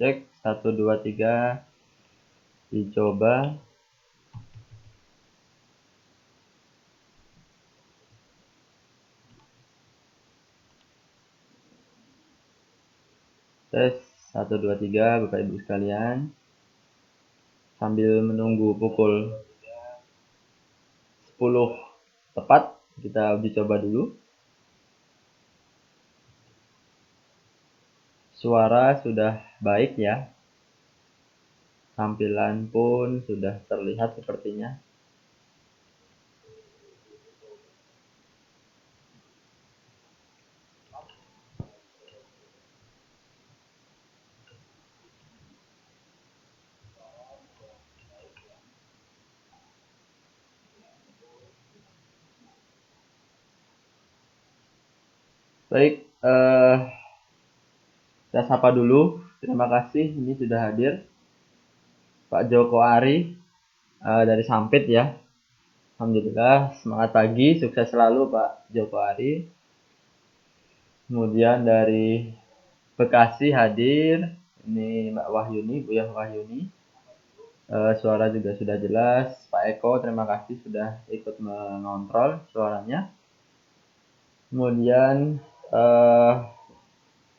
Cek 1 2 3. Dicoba. Tes 1 2 3 Bapak Ibu sekalian. Sambil menunggu pukul 10 tepat, kita uji coba dulu. Suara sudah baik ya. Tampilan pun sudah terlihat sepertinya. Baik, kita sapa dulu. Terima kasih, ini sudah hadir Pak Joko Ari dari Sampit ya. Alhamdulillah, semangat pagi, sukses selalu Pak Joko Ari. Kemudian dari Bekasi hadir, ini Mbak Wahyuni, Buya Wahyuni. Suara juga sudah jelas. Pak Eko, terima kasih sudah ikut mengontrol suaranya. Kemudian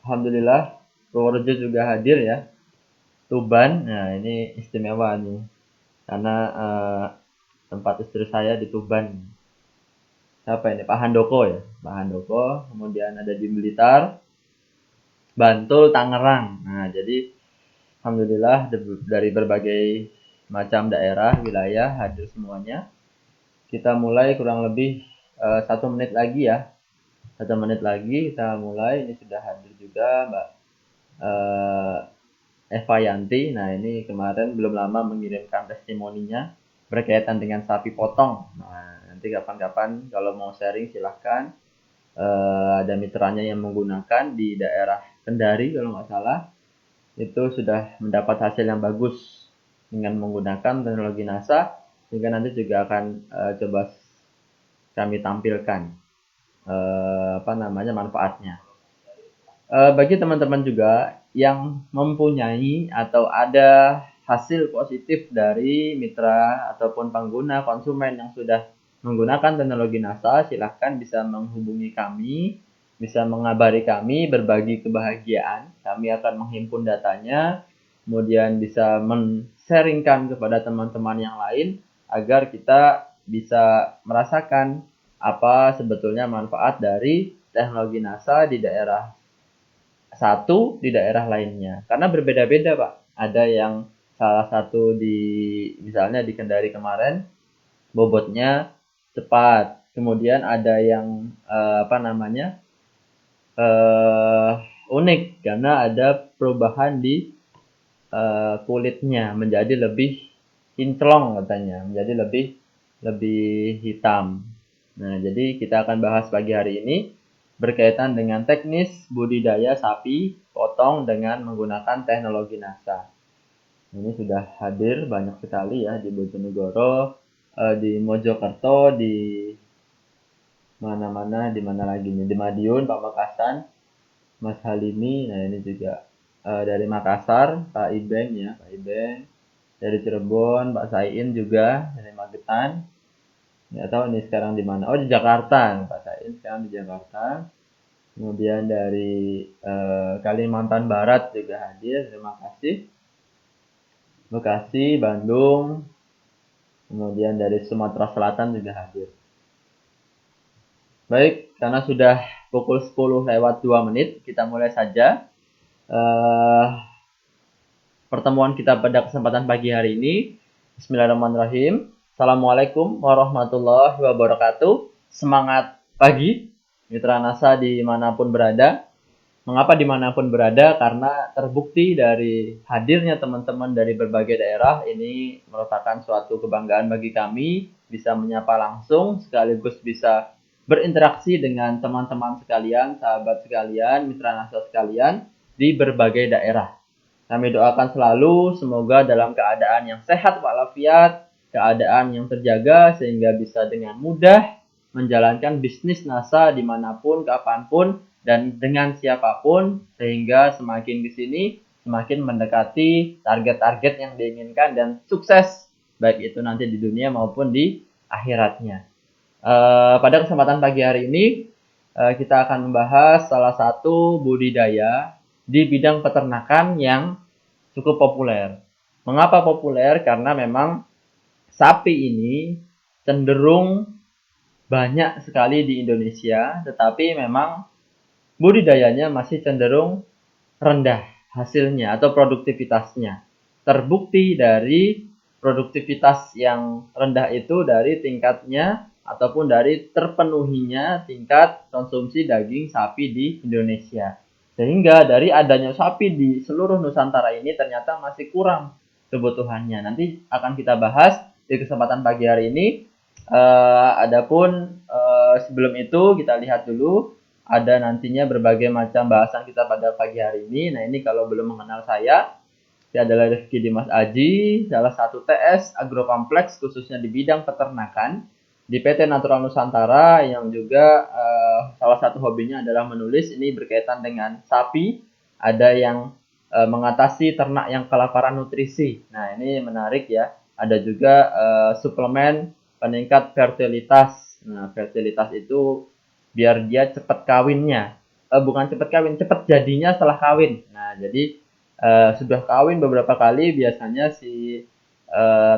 alhamdulillah Purworejo juga hadir ya. Tuban, nah ini istimewa nih, karena tempat istri saya di Tuban. Siapa ini? Pak Handoko ya, Pak Handoko. Kemudian ada di Blitar, Bantul, Tangerang. Nah jadi alhamdulillah dari berbagai macam daerah, wilayah hadir semuanya. Kita mulai kurang lebih 1 menit lagi ya. 1 menit lagi kita mulai. Ini sudah hadir juga Mbak Eva Yanti. Nah ini kemarin belum lama mengirimkan testimoninya berkaitan dengan sapi potong. Nah nanti kapan-kapan kalau mau sharing silahkan. Ada mitranya yang menggunakan di daerah Kendari kalau nggak salah. Itu sudah mendapat hasil yang bagus dengan menggunakan teknologi NASA. Sehingga nanti juga akan coba kami tampilkan manfaatnya. Bagi teman-teman juga yang mempunyai atau ada hasil positif dari mitra ataupun pengguna konsumen yang sudah menggunakan teknologi NASA, silahkan bisa menghubungi kami, bisa mengabari kami, berbagi kebahagiaan. Kami akan menghimpun datanya, kemudian bisa men-sharingkan kepada teman-teman yang lain agar kita bisa merasakan apa sebetulnya manfaat dari teknologi NASA di daerah satu, di daerah lainnya. Karena berbeda-beda, Pak. Ada yang salah satu misalnya di Kendari kemarin, bobotnya cepat. Kemudian ada yang unik karena ada perubahan di kulitnya menjadi lebih kinclong katanya, menjadi lebih hitam. Nah, jadi kita akan bahas pagi hari ini berkaitan dengan teknis budidaya sapi potong dengan menggunakan teknologi NASA. Ini sudah hadir banyak sekali ya di Bojonegoro, di Mojokerto, di mana-mana, di mana lagi nih, di Madiun, Pamekasan, Mas Halimi. Nah ini juga dari Makassar, Pak Ibeng ya, Pak Ibeng. Dari Cirebon, Pak Sain juga dari Magetan. Nggak tahu nih sekarang di mana. Oh di Jakarta, Pak Sain sekarang di Jakarta. Kemudian dari Kalimantan Barat juga hadir, terima kasih. Bekasi, Bandung, kemudian dari Sumatera Selatan juga hadir. Baik, karena sudah pukul 10 lewat 2 menit, kita mulai saja pertemuan kita pada kesempatan pagi hari ini. Bismillahirrahmanirrahim. Assalamualaikum warahmatullahi wabarakatuh. Semangat pagi, mitra NASA dimanapun berada. Mengapa dimanapun berada? Karena terbukti dari hadirnya teman-teman dari berbagai daerah ini merupakan suatu kebanggaan bagi kami. Bisa menyapa langsung, sekaligus bisa berinteraksi dengan teman-teman sekalian, sahabat sekalian, mitra NASA sekalian di berbagai daerah. Kami doakan selalu semoga dalam keadaan yang sehat walafiat, keadaan yang terjaga sehingga bisa dengan mudah menjalankan bisnis NASA dimanapun, kapanpun, dan dengan siapapun, sehingga semakin di sini semakin mendekati target-target yang diinginkan dan sukses, baik itu nanti di dunia maupun di akhiratnya. Pada kesempatan pagi hari ini, kita akan membahas salah satu budidaya di bidang peternakan yang cukup populer. Mengapa populer? Karena memang sapi ini cenderung banyak sekali di Indonesia, tetapi memang budidayanya masih cenderung rendah hasilnya atau produktivitasnya. Terbukti dari produktivitas yang rendah itu dari tingkatnya ataupun dari terpenuhinya tingkat konsumsi daging sapi di Indonesia. Sehingga dari adanya sapi di seluruh Nusantara ini ternyata masih kurang kebutuhannya. Nanti akan kita bahas di kesempatan pagi hari ini. Adapun sebelum itu kita lihat dulu ada nantinya berbagai macam bahasan kita pada pagi hari ini. Nah, ini kalau belum mengenal saya adalah Rifki Dimas Aji, salah satu TS Agrokompleks khususnya di bidang peternakan di PT Natural Nusantara yang juga salah satu hobinya adalah menulis. Ini berkaitan dengan sapi. Ada yang mengatasi ternak yang kelaparan nutrisi. Nah, ini menarik ya. Ada juga suplemen peningkat fertilitas. Nah, fertilitas itu biar dia cepat kawinnya. Bukan cepat kawin, cepat jadinya setelah kawin. Nah, jadi sudah kawin beberapa kali biasanya si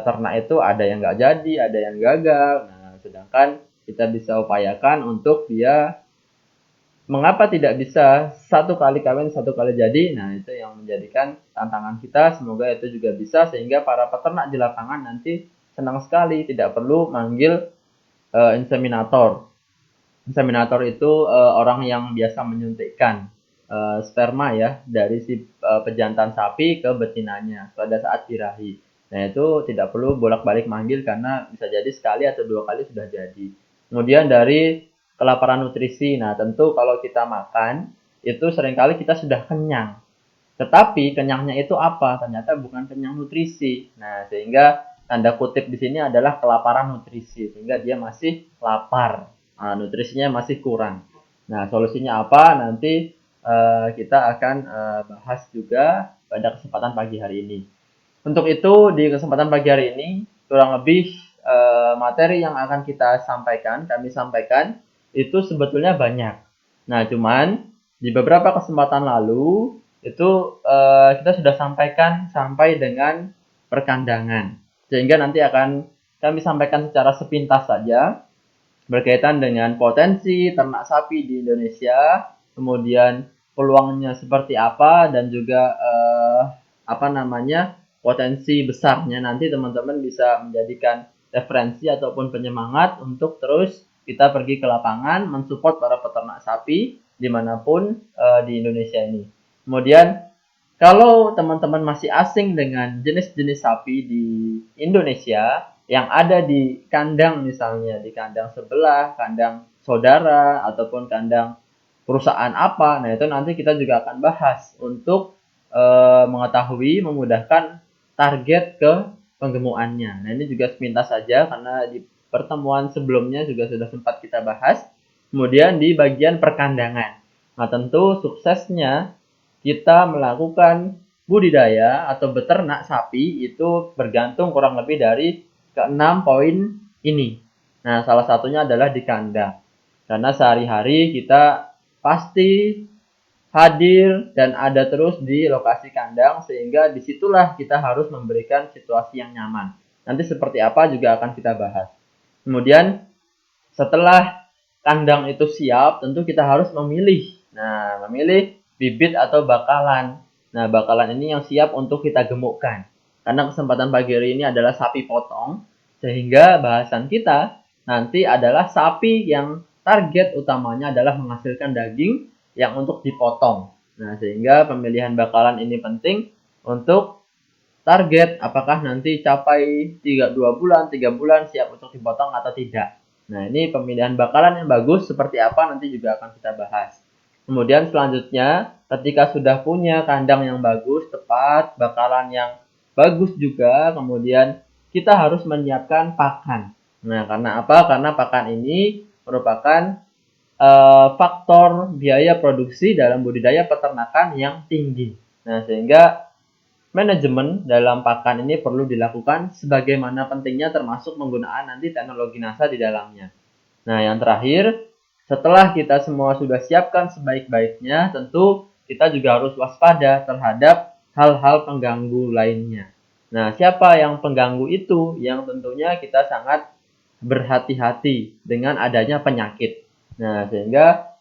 ternak itu ada yang nggak jadi, ada yang gagal. Nah, sedangkan kita bisa upayakan untuk dia mengapa tidak bisa satu kali kawin satu kali jadi. Nah, itu yang menjadikan tantangan kita. Semoga itu juga bisa sehingga para peternak di lapangan nanti senang sekali, tidak perlu manggil inseminator. Inseminator itu orang yang biasa menyuntikkan sperma ya dari si pejantan sapi ke betinanya pada saat birahi. Nah, itu tidak perlu bolak-balik manggil karena bisa jadi sekali atau dua kali sudah jadi. Kemudian dari kelaparan nutrisi. Nah, tentu kalau kita makan itu seringkali kita sudah kenyang. Tetapi kenyangnya itu apa? Ternyata bukan kenyang nutrisi. Nah, sehingga tanda kutip di sini adalah kelaparan nutrisi sehingga dia masih lapar. Nah, nutrisinya masih kurang. Nah, solusinya apa? Nanti kita akan bahas juga pada kesempatan pagi hari ini. Untuk itu, di kesempatan pagi hari ini, kurang lebih materi yang akan kami sampaikan, itu sebetulnya banyak. Nah, cuman di beberapa kesempatan lalu, itu kita sudah sampaikan sampai dengan perkandangan. Sehingga nanti akan kami sampaikan secara sepintas saja, berkaitan dengan potensi ternak sapi di Indonesia, kemudian peluangnya seperti apa, dan juga potensi besarnya. Nanti teman-teman bisa menjadikan referensi ataupun penyemangat untuk terus kita pergi ke lapangan mensupport para peternak sapi dimanapun di Indonesia ini. Kemudian kalau teman-teman masih asing dengan jenis-jenis sapi di Indonesia yang ada di kandang, misalnya di kandang sebelah, kandang saudara, ataupun kandang perusahaan apa, nah itu nanti kita juga akan bahas untuk mengetahui, memudahkan target ke penggemukannya. Nah, ini juga sepintas saja karena di pertemuan sebelumnya juga sudah sempat kita bahas. Kemudian di bagian perkandangan. Nah, tentu suksesnya kita melakukan budidaya atau beternak sapi itu bergantung kurang lebih dari ke-6 poin ini. Nah, salah satunya adalah di kandang. Karena sehari-hari kita pasti hadir dan ada terus di lokasi kandang sehingga disitulah kita harus memberikan situasi yang nyaman. Nanti seperti apa juga akan kita bahas. Kemudian setelah kandang itu siap, tentu kita harus memilih. Nah, memilih bibit atau bakalan. Nah, bakalan ini yang siap untuk kita gemukkan. Karena kesempatan pagi hari ini adalah sapi potong, sehingga bahasan kita nanti adalah sapi yang target utamanya adalah menghasilkan daging yang untuk dipotong. Nah, sehingga pemilihan bakalan ini penting untuk target apakah nanti capai 2 bulan, 3 bulan siap untuk dipotong atau tidak. Nah, ini pemilihan bakalan yang bagus seperti apa nanti juga akan kita bahas. Kemudian selanjutnya, ketika sudah punya kandang yang bagus, tepat, bakalan yang bagus juga, kemudian kita harus menyiapkan pakan. Nah, karena apa? Karena pakan ini merupakan faktor biaya produksi dalam budidaya peternakan yang tinggi. Nah, sehingga manajemen dalam pakan ini perlu dilakukan sebagaimana pentingnya termasuk penggunaan nanti teknologi NASA di dalamnya. Nah, yang terakhir, setelah kita semua sudah siapkan sebaik-baiknya, tentu kita juga harus waspada terhadap hal-hal pengganggu lainnya. Nah, siapa yang pengganggu itu? Yang tentunya kita sangat berhati-hati dengan adanya penyakit. Nah, sehingga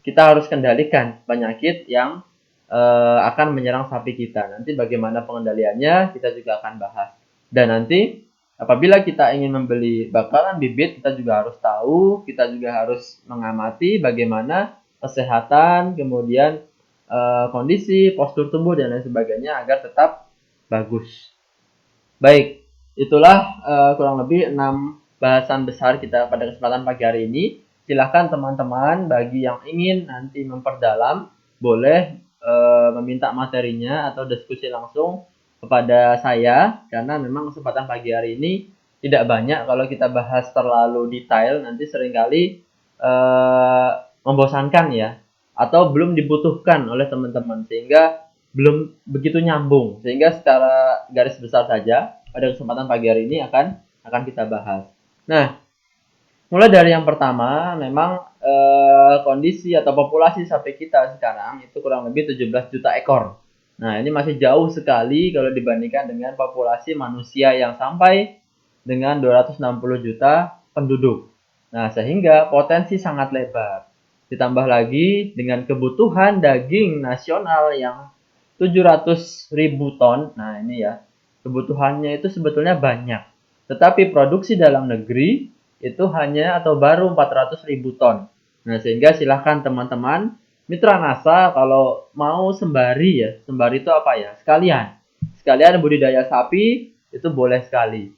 kita harus kendalikan penyakit yang akan menyerang sapi kita. Nanti bagaimana pengendaliannya kita juga akan bahas. Dan nanti apabila kita ingin membeli bakalan bibit, kita juga harus tahu, kita juga harus mengamati bagaimana kesehatan, kemudian kondisi, postur tubuh dan lain sebagainya agar tetap bagus. Baik, itulah kurang lebih 6 bahasan besar kita pada kesempatan pagi hari ini. Silahkan teman-teman bagi yang ingin nanti memperdalam, boleh meminta materinya atau diskusi langsung kepada saya, karena memang kesempatan pagi hari ini tidak banyak. Kalau kita bahas terlalu detail, nanti seringkali membosankan ya, atau belum dibutuhkan oleh teman-teman, sehingga belum begitu nyambung. Sehingga secara garis besar saja pada kesempatan pagi hari ini akan kita bahas. Nah, mulai dari yang pertama, memang kondisi atau populasi sapi kita sekarang itu kurang lebih 17 juta ekor. Nah, ini masih jauh sekali kalau dibandingkan dengan populasi manusia yang sampai dengan 260 juta penduduk. Nah, sehingga potensi sangat lebar. Ditambah lagi dengan kebutuhan daging nasional yang 700.000 ton. Nah, ini ya, kebutuhannya itu sebetulnya banyak. Tetapi produksi dalam negeri itu hanya atau baru 400.000 ton. Nah, sehingga silahkan teman-teman mitra NASA kalau mau sembari ya, sembari itu apa ya? Sekalian budidaya sapi itu boleh sekali.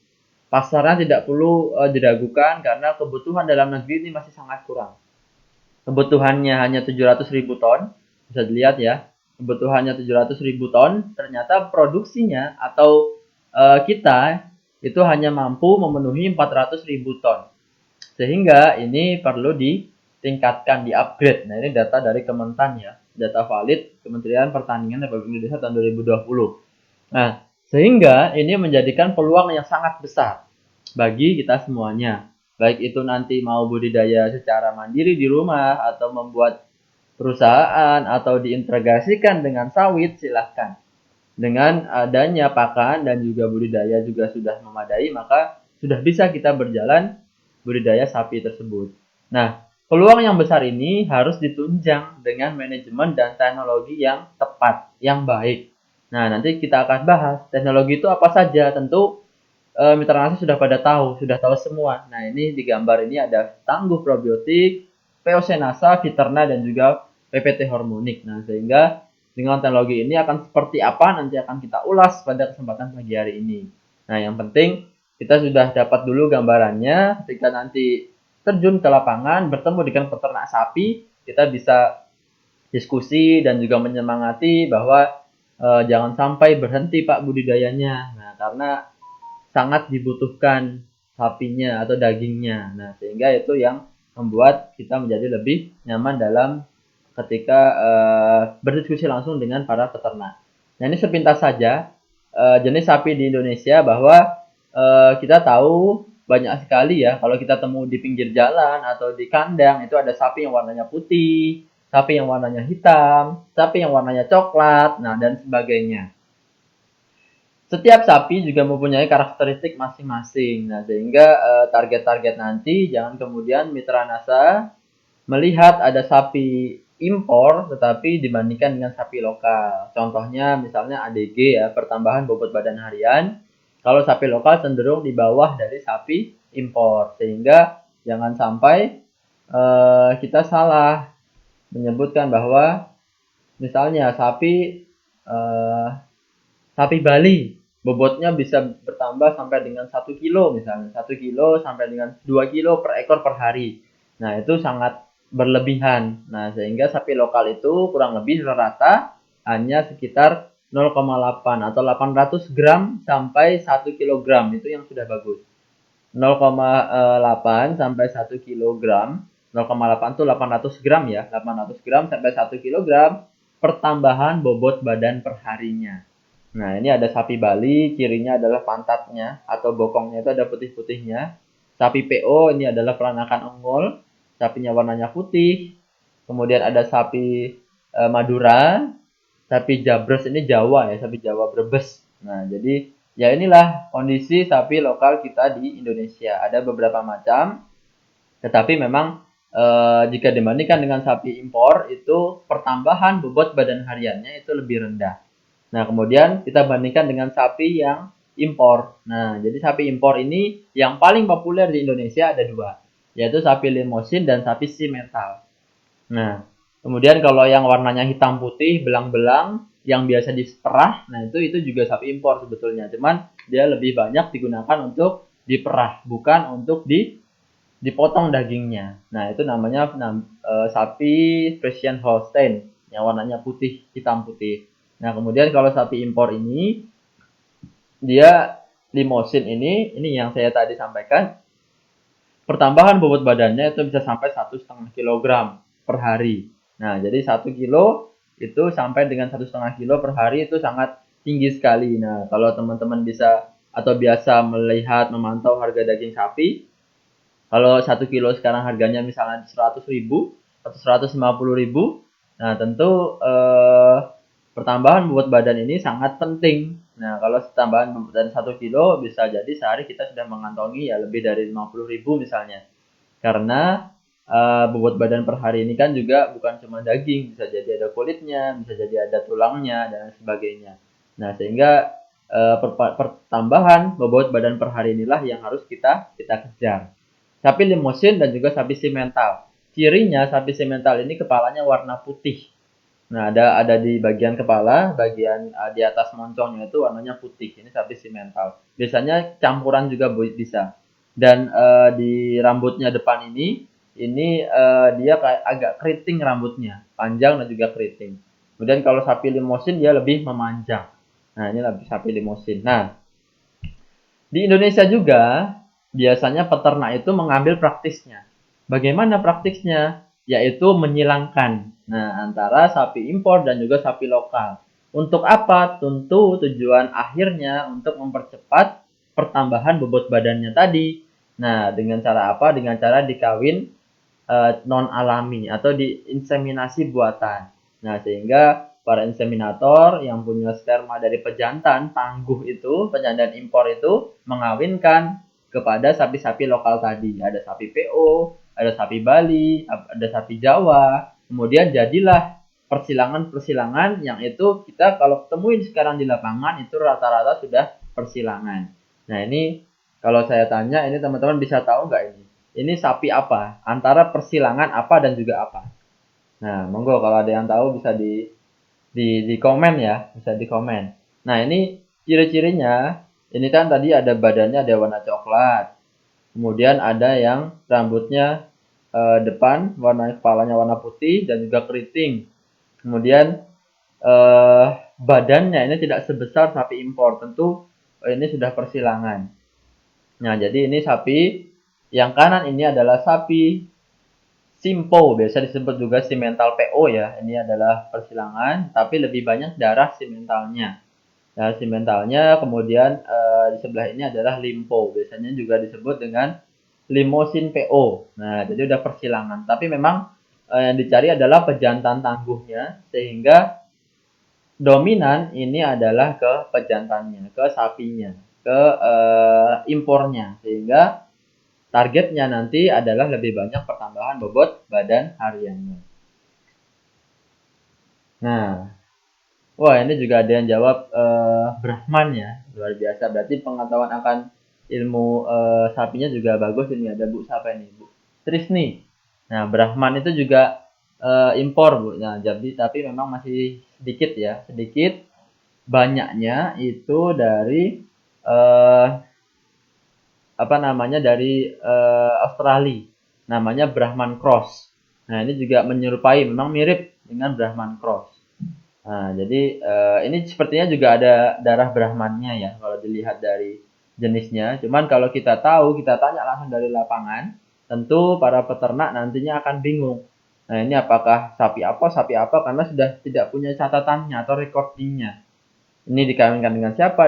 Pasarnya tidak perlu diragukan karena kebutuhan dalam negeri ini masih sangat kurang. Kebutuhannya hanya 700.000 ton, bisa dilihat ya. Kebutuhannya 700.000 ton, ternyata produksinya atau kita itu hanya mampu memenuhi 400.000 ton. Sehingga ini perlu ditingkatkan, di-upgrade. Nah, ini data dari Kementan ya, data valid Kementerian Pertanian Republik Indonesia tahun 2020. Nah, sehingga ini menjadikan peluang yang sangat besar bagi kita semuanya. Baik itu nanti mau budidaya secara mandiri di rumah atau membuat perusahaan atau diintegrasikan dengan sawit, silahkan. Dengan adanya pakan dan juga budidaya juga sudah memadai, maka sudah bisa kita berjalan budidaya sapi tersebut. Nah, peluang yang besar ini harus ditunjang dengan manajemen dan teknologi yang tepat, yang baik. Nah, nanti kita akan bahas teknologi itu apa saja. Tentu mitra NASA sudah pada tahu, sudah tahu semua. Nah, ini di gambar ini ada tangguh probiotik, POC NASA, Viterna, dan juga PPT hormonik. Nah, sehingga dengan teknologi ini akan seperti apa nanti akan kita ulas pada kesempatan pagi hari ini. Nah, yang penting kita sudah dapat dulu gambarannya. Ketika nanti terjun ke lapangan, bertemu dengan peternak sapi, kita bisa diskusi dan juga menyemangati bahwa jangan sampai berhenti Pak budidayanya. Nah, karena sangat dibutuhkan sapinya atau dagingnya. Nah, sehingga itu yang membuat kita menjadi lebih nyaman dalam ketika berdiskusi langsung dengan para peternak. Nah, ini sepintas saja jenis sapi di Indonesia, bahwa kita tahu banyak sekali ya, kalau kita temu di pinggir jalan atau di kandang itu ada sapi yang warnanya putih, sapi yang warnanya hitam, sapi yang warnanya coklat, nah dan sebagainya. Setiap sapi juga mempunyai karakteristik masing-masing. Nah, sehingga target-target nanti jangan kemudian mitra NASA melihat ada sapi impor tetapi dibandingkan dengan sapi lokal. Contohnya misalnya ADG ya, pertambahan bobot badan harian. Kalau sapi lokal cenderung di bawah dari sapi impor. Sehingga jangan sampai kita salah menyebutkan bahwa misalnya sapi Bali bobotnya bisa bertambah sampai dengan 1 kilo, misalnya 1 kilo sampai dengan 2 kilo per ekor per hari. Nah, itu sangat berlebihan. Nah, sehingga sapi lokal itu kurang lebih rata hanya sekitar 0,8 atau 800 gram sampai 1 kilogram, itu yang sudah bagus. 0,8 sampai 1 kilogram, 0,8 itu 800 gram ya, 800 gram sampai 1 kilogram pertambahan bobot badan per harinya. Nah, ini ada sapi Bali, cirinya adalah pantatnya atau bokongnya itu ada putih-putihnya. Sapi PO ini adalah peranakan unggul, sapinya warnanya putih. Kemudian ada sapi Madura, sapi Jabres ini Jawa ya, sapi Jawa Brebes. Nah, jadi ya inilah kondisi sapi lokal kita di Indonesia. Ada beberapa macam, tetapi memang jika dibandingkan dengan sapi impor itu pertambahan bobot badan hariannya itu lebih rendah. Nah, kemudian kita bandingkan dengan sapi yang impor. Nah, jadi sapi impor ini yang paling populer di Indonesia ada dua, yaitu sapi Limousin dan sapi Simmental. Nah, kemudian kalau yang warnanya hitam putih, belang-belang, yang biasa diperah, nah itu juga sapi impor sebetulnya. Cuman dia lebih banyak digunakan untuk diperah, bukan untuk dipotong dagingnya. Nah, itu namanya sapi Friesian Holstein yang warnanya putih, hitam putih. Nah, kemudian kalau sapi impor ini dia Limousin ini yang saya tadi sampaikan, pertambahan bobot badannya itu bisa sampai 1,5 kilogram per hari. Nah, jadi 1 kilo itu sampai dengan 1,5 kilo per hari itu sangat tinggi sekali. Nah, kalau teman-teman bisa atau biasa melihat memantau harga daging sapi, kalau 1 kilo sekarang harganya misalnya 100.000 atau 150.000, nah tentu pertambahan bobot badan ini sangat penting. Nah, kalau tambahan dari 1 kilo bisa jadi sehari kita sudah mengantongi ya lebih dari 50.000 misalnya. Karena bobot badan per hari ini kan juga bukan cuma daging, bisa jadi ada kulitnya, bisa jadi ada tulangnya dan sebagainya. Nah, sehingga pertambahan bobot badan per hari inilah yang harus kita kejar. Sapi Limousin dan juga sapi Simmental. Cirinya sapi Simmental ini kepalanya warna putih. Nah, ada di bagian kepala, bagian di atas moncongnya itu warnanya putih. Ini sapi Simmental. Biasanya campuran juga bisa. Dan di rambutnya depan ini dia kayak agak keriting rambutnya, panjang dan juga keriting. Kemudian kalau sapi Limousin dia lebih memanjang. Nah, ini lebih sapi Limousin. Nah, di Indonesia juga biasanya peternak itu mengambil praktisnya. Bagaimana praktisnya? Yaitu menyilangkan. Nah, antara sapi impor dan juga sapi lokal. Untuk apa? Tentu tujuan akhirnya untuk mempercepat pertambahan bobot badannya tadi. Nah, dengan cara apa? Dengan cara dikawin non alami atau diinseminasi buatan. Nah, sehingga para inseminator yang punya sperma dari pejantan tangguh itu, pejantan impor itu mengawinkan kepada sapi-sapi lokal tadi. Ada sapi PO, ada sapi Bali, ada sapi Jawa. Kemudian jadilah persilangan-persilangan yang itu kita kalau temuin sekarang di lapangan itu rata-rata sudah persilangan. Nah, ini kalau saya tanya ini teman-teman bisa tahu nggak ini sapi apa? Antara persilangan apa dan juga apa? Nah, monggo kalau ada yang tahu bisa di komen ya, bisa di komen. Nah, ini ciri-cirinya. Ini kan tadi ada badannya ada warna coklat. Kemudian ada yang rambutnya depan warna kepalanya warna putih dan juga keriting. Kemudian badannya ini tidak sebesar sapi impor. Tentu ini sudah persilangan. Nah, jadi ini sapi yang kanan ini adalah sapi Simpo, biasa disebut juga Simmental PO ya. Ini adalah persilangan, tapi lebih banyak darah Simmentalnya. Darah Simmentalnya, kemudian di sebelah ini adalah Limpo. Biasanya juga disebut dengan Limousin PO. Nah, jadi udah persilangan. Tapi memang yang dicari adalah pejantan tangguhnya, sehingga dominan ini adalah ke pejantannya, ke sapinya, ke impornya. Sehingga targetnya nanti adalah lebih banyak pertambahan bobot badan hariannya. Nah, wah ini juga ada yang jawab Brahman ya, luar biasa. Berarti pengetahuan akan ilmu sapinya juga bagus ini. Ada Bu siapa ini? Bu Trisni. Nah, Brahman itu juga impor Bu. Nah, jadi tapi memang masih sedikit ya, sedikit. Banyaknya itu dari eh, apa namanya dari Australia. Namanya Brahman Cross. Nah, ini juga menyerupai, memang mirip dengan Brahman Cross. Nah, jadi ini sepertinya juga ada darah Brahmannya ya kalau dilihat dari jenisnya. Cuman kalau kita tahu, kita tanya langsung dari lapangan, tentu para peternak nantinya akan bingung. Nah, ini apakah sapi apa, karena sudah tidak punya catatannya atau recordingnya. Ini dikawinkan dengan siapa,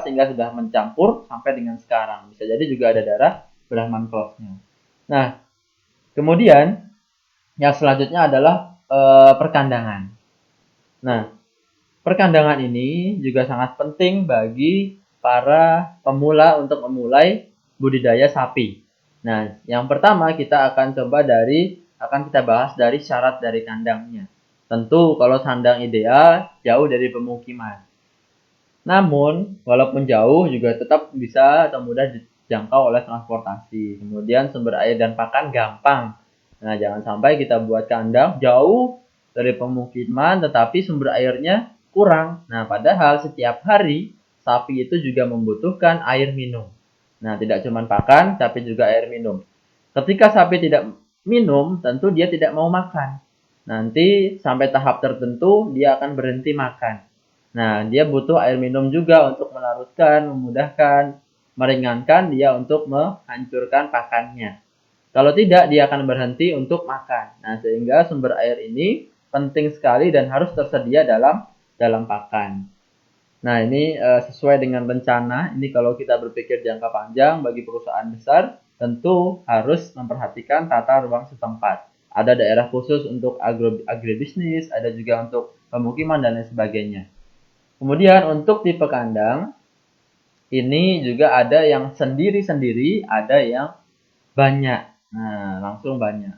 sehingga sudah mencampur sampai dengan sekarang. Bisa jadi juga ada darah Brahman Cross-nya. Nah, kemudian yang selanjutnya adalah perkandangan. Nah, perkandangan ini juga sangat penting bagi para pemula untuk memulai budidaya sapi. Nah, yang pertama kita akan kita bahas dari syarat dari kandangnya. Tentu kalau kandang ideal jauh dari pemukiman. Namun, walaupun jauh juga tetap bisa atau mudah dijangkau oleh transportasi. Kemudian sumber air dan pakan gampang. Nah, jangan sampai kita buat kandang jauh dari pemukiman tetapi sumber airnya kurang. Nah, padahal setiap hari sapi itu juga membutuhkan air minum. Nah, tidak cuma pakan tapi juga air minum. Ketika sapi tidak minum, tentu dia tidak mau makan. Nanti sampai tahap tertentu dia akan berhenti makan. Nah, dia butuh air minum juga untuk melarutkan, memudahkan, meringankan dia untuk menghancurkan pakannya. Kalau tidak, dia akan berhenti untuk makan. Nah, sehingga sumber air ini penting sekali dan harus tersedia dalam pakan. Nah, ini sesuai dengan rencana. Ini kalau kita berpikir jangka panjang bagi perusahaan besar, tentu harus memperhatikan tata ruang setempat. Ada daerah khusus untuk agribisnis, ada juga untuk pemukiman dan lain sebagainya. Kemudian untuk tipe kandang, ini juga ada yang sendiri-sendiri, ada yang banyak. Nah, langsung banyak.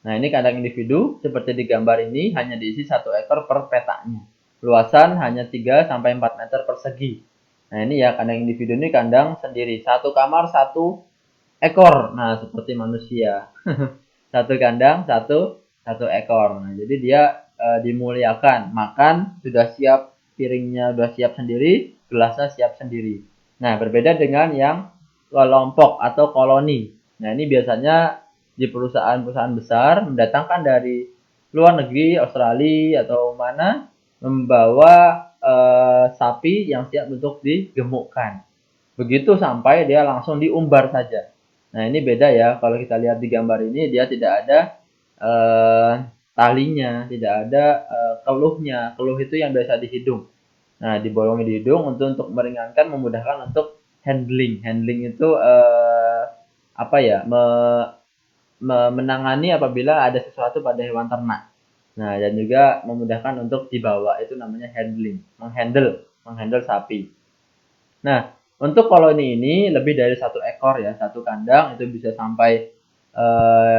Nah, ini kandang individu, seperti di gambar ini, hanya diisi 1 ekor per petaknya. Luasan hanya 3-4 meter persegi. Nah, ini ya kandang individu ini kandang sendiri. 1 kamar, 1 ekor. Nah, seperti manusia. 1 kandang, 1 ekor. Nah, jadi dia dimuliakan. Makan sudah siap, piringnya sudah siap sendiri, gelasnya siap sendiri. Nah, berbeda dengan yang kelompok atau koloni. Nah, ini biasanya di perusahaan-perusahaan besar mendatangkan dari luar negeri, Australia atau mana, membawa sapi yang siap untuk digemukkan. Begitu sampai dia langsung diumbar saja. Nah, ini beda ya. Kalau kita lihat di gambar ini, dia tidak ada eh, talinya, tidak ada keluhnya. Keluh itu yang biasa di hidung. Nah, dibolongi di hidung untuk meringankan, memudahkan untuk handling. Handling itu apa ya? Menangani apabila ada sesuatu pada hewan ternak. Nah, dan juga memudahkan untuk dibawa. Itu namanya handling, menghandle sapi. Nah, untuk koloni ini lebih dari 1 ekor ya, 1 kandang itu bisa sampai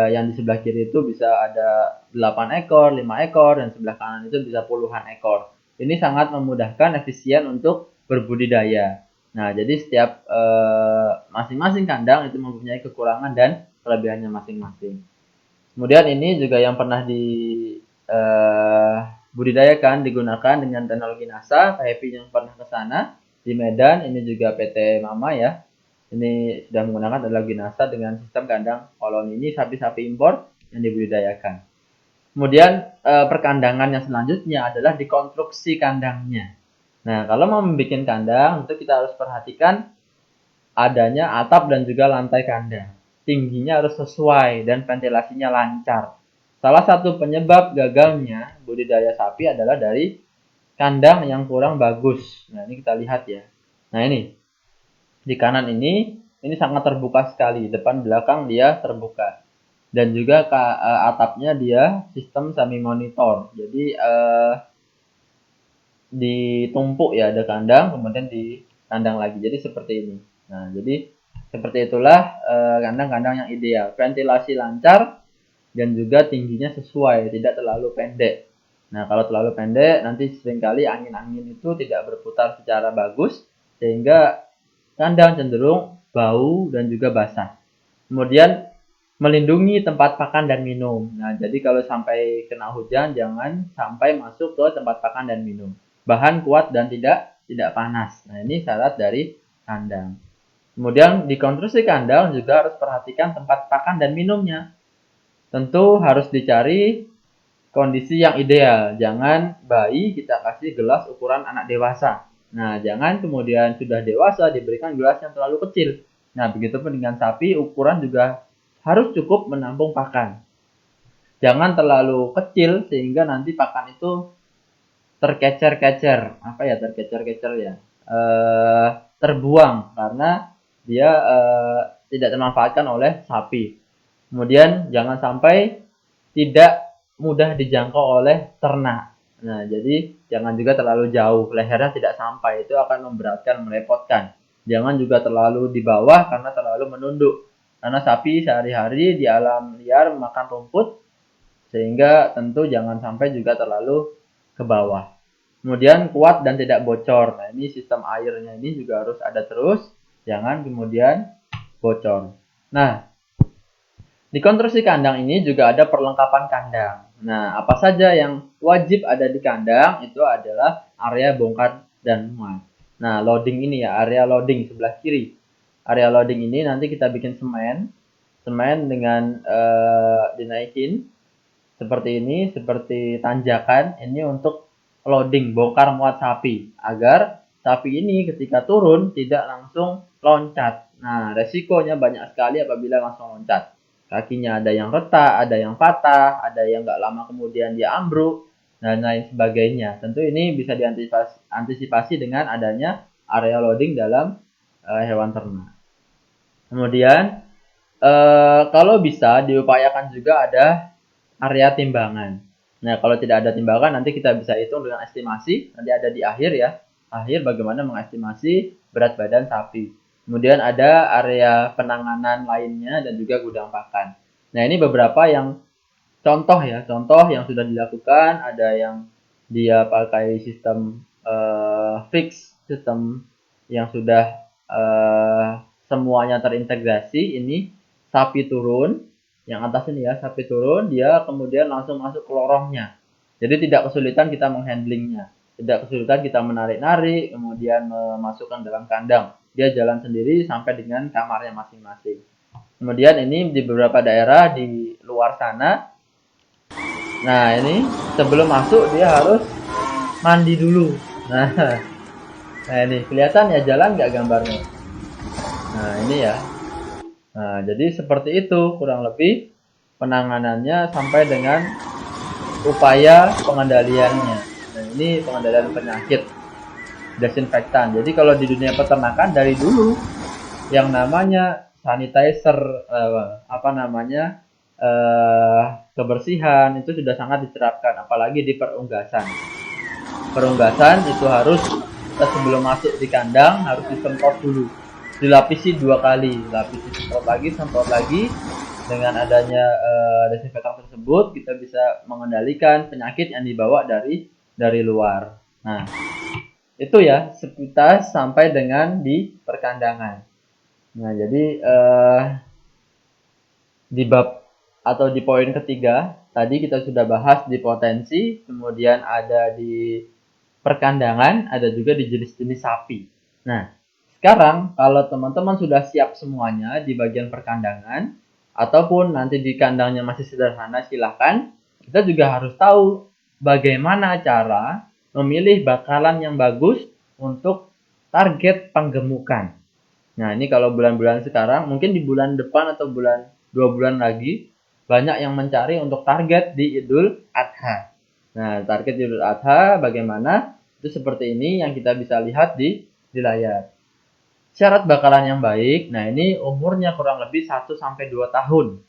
yang di sebelah kiri itu bisa ada 8 ekor, 5 ekor, dan sebelah kanan itu bisa puluhan ekor. Ini sangat memudahkan, efisien untuk berbudidaya. Nah, jadi setiap masing-masing kandang itu mempunyai kekurangan dan kelebihannya masing-masing. Kemudian ini juga yang pernah budidayakan digunakan dengan teknologi NASA. Pak Happy yang pernah ke sana di Medan, ini juga PT Mama ya. Ini sudah menggunakan teknologi NASA dengan sistem kandang koloni. Ini sapi-sapi impor yang dibudidayakan. Kemudian perkandangan yang selanjutnya adalah dikonstruksi kandangnya. Nah, kalau mau membuat kandang, itu kita harus perhatikan adanya atap dan juga lantai kandang. Tingginya harus sesuai dan ventilasinya lancar. Salah satu penyebab gagalnya budidaya sapi adalah dari kandang yang kurang bagus. Nah, ini kita lihat ya. Nah, ini di kanan ini sangat terbuka sekali. Depan belakang dia terbuka. Dan juga atapnya dia sistem semi monitor. Jadi ditumpuk ya, ada kandang kemudian di kandang lagi. Jadi seperti ini. Nah, jadi seperti itulah kandang-kandang yang ideal. Ventilasi lancar dan juga tingginya sesuai, tidak terlalu pendek. Nah, kalau terlalu pendek nanti seringkali angin-angin itu tidak berputar secara bagus sehingga kandang cenderung bau dan juga basah. Kemudian melindungi tempat pakan dan minum. Nah, jadi kalau sampai kena hujan jangan sampai masuk ke tempat pakan dan minum. Bahan kuat dan tidak panas. Nah, ini syarat dari kandang. Kemudian di konstruksi kandang juga harus perhatikan tempat pakan dan minumnya. Tentu harus dicari kondisi yang ideal. Jangan bayi kita kasih gelas ukuran anak dewasa. Nah, jangan kemudian sudah dewasa diberikan gelas yang terlalu kecil. Nah, begitupun dengan sapi, ukuran juga harus cukup menampung pakan. jangan terlalu kecil sehingga nanti pakan itu terkecer-kecer, apa ya, terkecer-kecer ya, terbuang karena dia tidak termanfaatkan oleh sapi. Kemudian jangan sampai tidak mudah dijangkau oleh ternak. Nah, jadi jangan juga terlalu jauh, lehernya tidak sampai, itu akan memberatkan, merepotkan. Jangan juga terlalu di bawah karena terlalu menunduk. Karena sapi sehari-hari di alam liar makan rumput, sehingga tentu jangan sampai juga terlalu ke bawah. Kemudian kuat dan tidak bocor. Nah, ini sistem airnya ini juga harus ada terus, jangan kemudian bocor. Nah, di konstruksi kandang ini juga ada perlengkapan kandang. Nah, apa saja yang wajib ada di kandang itu adalah area bongkar dan muat. Nah, loading ini ya, area loading sebelah kiri. Area loading ini nanti kita bikin semen, semen dengan dinaikin seperti ini, seperti tanjakan. Ini untuk loading, bongkar muat sapi, agar sapi ini ketika turun tidak langsung loncat. Nah, resikonya banyak sekali apabila langsung loncat. Kakinya ada yang retak, ada yang patah, ada yang nggak lama kemudian dia ambruk, dan lain sebagainya. Tentu ini bisa diantisipasi dengan adanya area loading dalam hewan ternak. Kemudian kalau bisa diupayakan juga ada area timbangan. Nah, kalau tidak ada timbangan nanti kita bisa hitung dengan estimasi, nanti ada di akhir ya. Akhir bagaimana mengestimasi berat badan sapi. Kemudian ada area penanganan lainnya dan juga gudang pakan. Nah, ini beberapa yang contoh ya, contoh yang sudah dilakukan, ada yang dia pakai sistem fix, sistem yang sudah semuanya terintegrasi. Ini sapi turun, yang atas ini ya, sapi turun, dia kemudian langsung masuk ke lorongnya. Jadi tidak kesulitan kita menghandlingnya, tidak kesulitan kita menarik-narik, kemudian memasukkan dalam kandang. Dia jalan sendiri sampai dengan kamarnya masing-masing. Kemudian ini di beberapa daerah di luar sana. Nah, ini sebelum masuk dia harus mandi dulu. Nah, nah ini kelihatan ya, jalan nggak gambarnya? Nah, ini ya. Nah, jadi seperti itu kurang lebih penanganannya sampai dengan upaya pengendaliannya. Nah, ini pengendalian penyakit, desinfektan. Jadi kalau di dunia peternakan dari dulu yang namanya sanitizer, kebersihan itu sudah sangat diterapkan, apalagi di perunggasan. Perunggasan itu harus kita sebelum masuk di kandang harus disemprot dulu, dilapisi 2 kali, lapisi semprot lagi. Dengan adanya desinfektan tersebut kita bisa mengendalikan penyakit yang dibawa dari luar. Nah, itu ya sepintas sampai dengan di perkandangan. Nah, jadi di bab atau di poin ketiga tadi kita sudah bahas di potensi, kemudian ada di perkandangan, ada juga di jenis-jenis sapi. Nah, sekarang kalau teman-teman sudah siap semuanya di bagian perkandangan, ataupun nanti di kandangnya masih sederhana, silahkan. Kita juga harus tahu bagaimana cara memilih bakalan yang bagus untuk target penggemukan. Nah, ini kalau bulan-bulan sekarang, mungkin di bulan depan atau 2 bulan lagi, banyak yang mencari untuk target di Idul Adha. Nah, target Idul Adha bagaimana? Itu seperti ini yang kita bisa lihat di layar. Syarat bakalan yang baik, nah ini umurnya kurang lebih 1-2 tahun.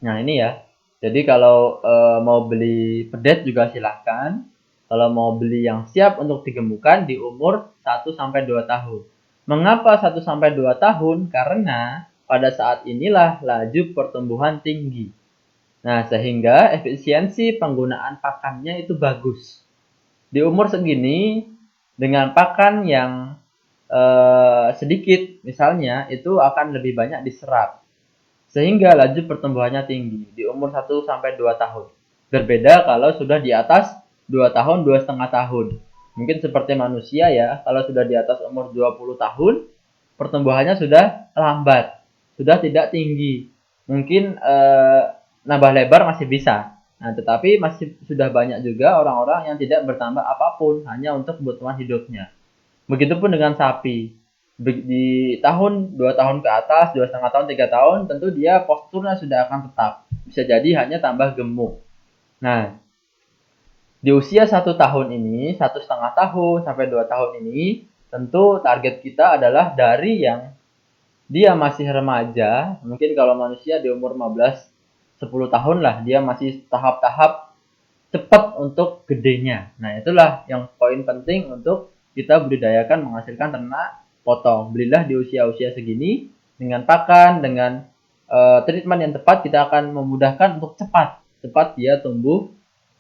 Nah, ini ya. Jadi kalau mau beli pedet juga silahkan. Kalau mau beli yang siap untuk digemukan di umur 1-2 tahun. Mengapa 1-2 tahun? Karena pada saat inilah laju pertumbuhan tinggi. Nah, sehingga efisiensi penggunaan pakannya itu bagus. Di umur segini, dengan pakan yang sedikit, misalnya, itu akan lebih banyak diserap. Sehingga laju pertumbuhannya tinggi di umur 1-2 tahun. Berbeda kalau sudah di atas 2 tahun, 2,5 tahun. Mungkin seperti manusia ya, kalau sudah di atas umur 20 tahun, pertumbuhannya sudah lambat, sudah tidak tinggi. Mungkin nambah lebar masih bisa. Nah, tetapi masih sudah banyak juga orang-orang yang tidak bertambah apapun, hanya untuk kebutuhan hidupnya. Begitupun dengan sapi. Di tahun 2 tahun ke atas, 2,5 tahun, 3 tahun, tentu dia posturnya sudah akan tetap. bisa jadi hanya tambah gemuk. Nah, di usia 1 tahun ini, 1,5 tahun sampai 2 tahun ini, tentu target kita adalah dari yang dia masih remaja, mungkin kalau manusia di umur 15, 10 tahun lah, dia masih tahap-tahap cepat untuk gedenya. Nah, itulah yang poin penting untuk kita budidayakan menghasilkan ternak potong. Belilah di usia-usia segini, dengan pakan, dengan treatment yang tepat, kita akan memudahkan untuk cepat dia tumbuh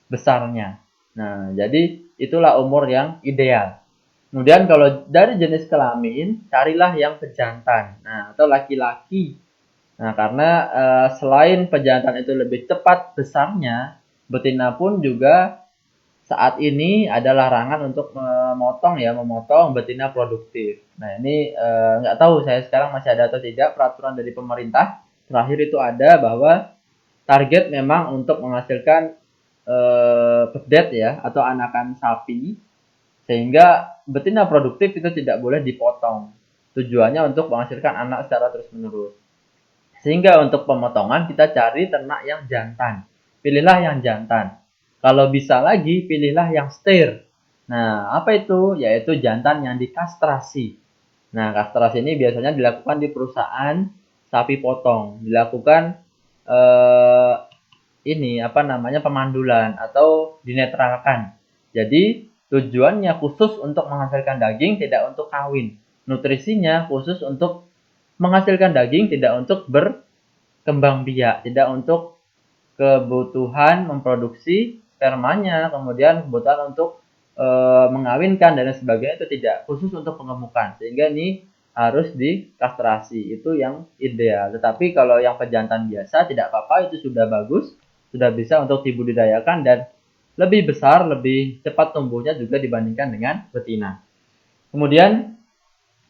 besarnya. Nah, jadi itulah umur yang ideal. Kemudian kalau dari jenis kelamin, carilah yang pejantan. Nah, atau laki-laki. Nah, karena selain pejantan itu lebih cepat besarnya, betina pun juga saat ini ada larangan untuk memotong betina produktif. Nah, ini nggak tahu saya sekarang masih ada atau tidak peraturan dari pemerintah. Terakhir itu ada bahwa target memang untuk menghasilkan pedet ya atau anakan sapi, sehingga betina produktif itu tidak boleh dipotong. Tujuannya untuk menghasilkan anak secara terus-menerus. Sehingga untuk pemotongan kita cari ternak yang jantan. Pilihlah yang jantan. Kalau bisa lagi pilihlah yang steer. Nah, apa itu? Yaitu jantan yang dikastrasi. Nah, kastrasi ini biasanya dilakukan di perusahaan sapi potong. Dilakukan pemandulan atau dinetralkan. Jadi tujuannya khusus untuk menghasilkan daging, tidak untuk kawin. Nutrisinya khusus untuk menghasilkan daging, tidak untuk berkembang biak, tidak untuk kebutuhan memproduksi spermanya, kemudian kebutuhan untuk mengawinkan dan sebagainya, itu tidak, khusus untuk pengemukan. Sehingga ini harus dikastrasi, itu yang ideal. Tetapi kalau yang pejantan biasa tidak apa-apa, itu sudah bagus, sudah bisa untuk dibudidayakan dan lebih besar, lebih cepat tumbuhnya juga dibandingkan dengan betina. Kemudian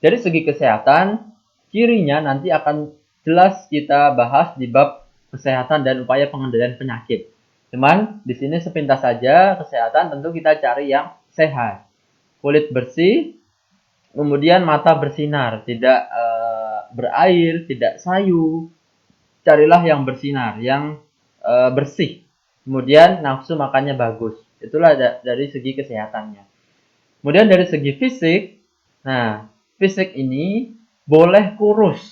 dari segi kesehatan, cirinya nanti akan jelas kita bahas di bab kesehatan dan upaya pengendalian penyakit. Cuman di sini sepintas saja, kesehatan tentu kita cari yang sehat. Kulit bersih, kemudian mata bersinar, tidak berair, tidak sayu. Carilah yang bersinar, yang bersih. Kemudian nafsu makannya bagus. Itulah dari segi kesehatannya. Kemudian dari segi fisik, nah, fisik ini boleh kurus,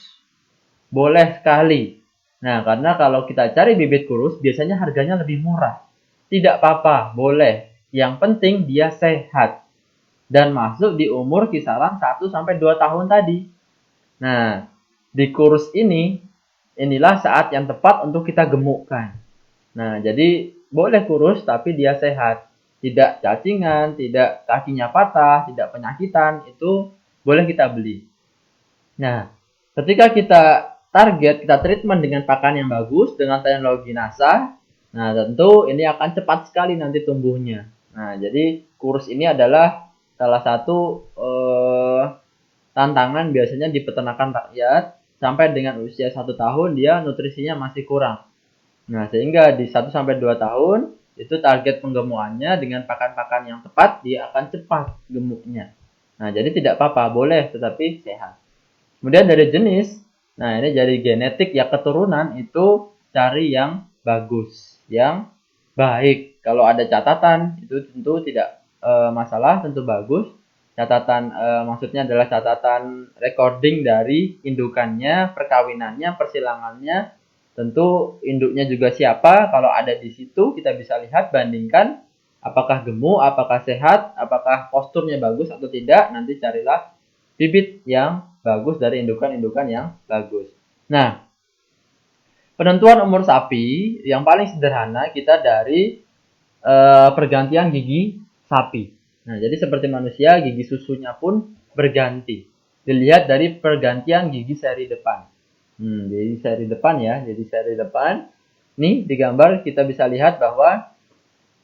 boleh sekali. Nah, karena kalau kita cari bibit kurus, biasanya harganya lebih murah. Tidak apa-apa, boleh. Yang penting dia sehat dan masuk di umur kisaran 1-2 tahun tadi. Nah, di kurus ini, inilah saat yang tepat untuk kita gemukkan. Nah, jadi boleh kurus tapi dia sehat. Tidak cacingan, tidak kakinya patah, tidak penyakitan, itu boleh kita beli. Nah, ketika kita target, kita treatment dengan pakan yang bagus, dengan teknologi NASA, nah tentu ini akan cepat sekali nanti tumbuhnya. Nah, jadi kurus ini adalah salah satu tantangan biasanya di peternakan rakyat. Sampai dengan usia 1 tahun dia nutrisinya masih kurang. Nah, sehingga di 1-2 tahun itu target penggemukannya dengan pakan-pakan yang tepat, dia akan cepat gemuknya. Nah, jadi tidak apa-apa, boleh tetapi sehat. Kemudian dari jenis, nah ini dari genetik ya, keturunan itu cari yang bagus, yang baik. Kalau ada catatan itu tentu tidak masalah, tentu bagus. Catatan maksudnya adalah catatan recording dari indukannya, perkawinannya, persilangannya. Tentu induknya juga siapa, kalau ada di situ kita bisa lihat, bandingkan apakah gemuk, apakah sehat, apakah posturnya bagus atau tidak. Nanti carilah bibit yang bagus dari indukan-indukan yang bagus. Nah, penentuan umur sapi yang paling sederhana kita dari pergantian gigi sapi. Nah, jadi seperti manusia, gigi susunya pun berganti. Dilihat dari pergantian gigi seri depan. Jadi seri depan ya, jadi seri depan. Nih di gambar kita bisa lihat bahwa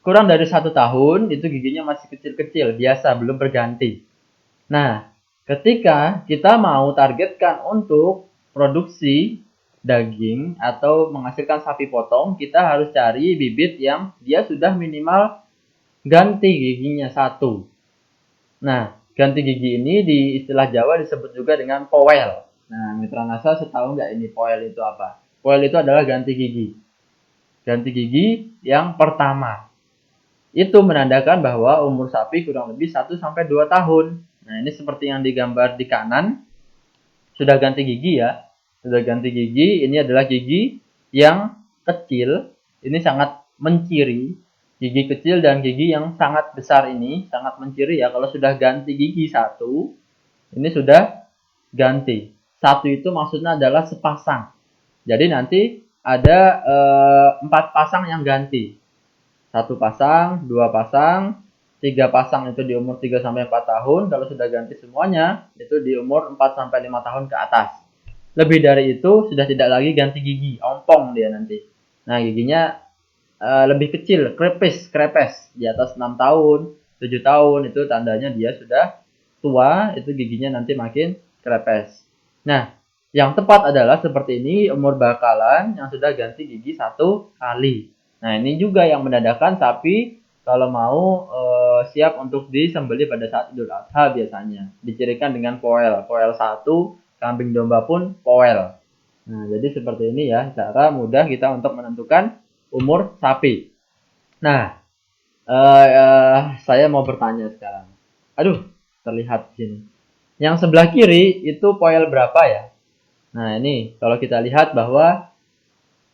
kurang dari 1 tahun itu giginya masih kecil-kecil, biasa, belum berganti. Nah, ketika kita mau targetkan untuk produksi daging atau menghasilkan sapi potong, kita harus cari bibit yang dia sudah minimal ganti giginya 1. Nah, ganti gigi ini di istilah Jawa disebut juga dengan poel. Nah, Mitra NASA setahu nggak ini poel itu apa? Poel itu adalah ganti gigi. ganti gigi yang pertama. Itu menandakan bahwa umur sapi kurang lebih 1-2 tahun. Nah, ini seperti yang digambar di kanan, sudah ganti gigi ya. Sudah ganti gigi, ini adalah gigi yang kecil, ini sangat menciri. Gigi kecil dan gigi yang sangat besar ini sangat menciri ya. Kalau sudah ganti gigi satu, ini sudah ganti. Satu itu maksudnya adalah sepasang. Jadi nanti ada 4 pasang yang ganti. 1 pasang, 2 pasang, 3 pasang itu di umur 3-4 tahun. Kalau sudah ganti semuanya, itu di umur 4-5 tahun ke atas. Lebih dari itu, sudah tidak lagi ganti gigi. Ompong dia nanti. Nah, giginya lebih kecil, krepes. Di atas 6 tahun, 7 tahun, itu tandanya dia sudah tua. Itu giginya nanti makin krepes. Nah, yang tepat adalah seperti ini, umur bakalan yang sudah ganti gigi 1 kali. Nah, ini juga yang menandakan sapi kalau mau siap untuk disembelih pada saat Idul Adha biasanya. Dicirikan dengan poel. Poel 1, kambing domba pun poel. Nah, jadi seperti ini ya, cara mudah kita untuk menentukan umur sapi. Nah, saya mau bertanya sekarang. Aduh, terlihat di sini. Yang sebelah kiri itu poel berapa ya? Nah, ini kalau kita lihat bahwa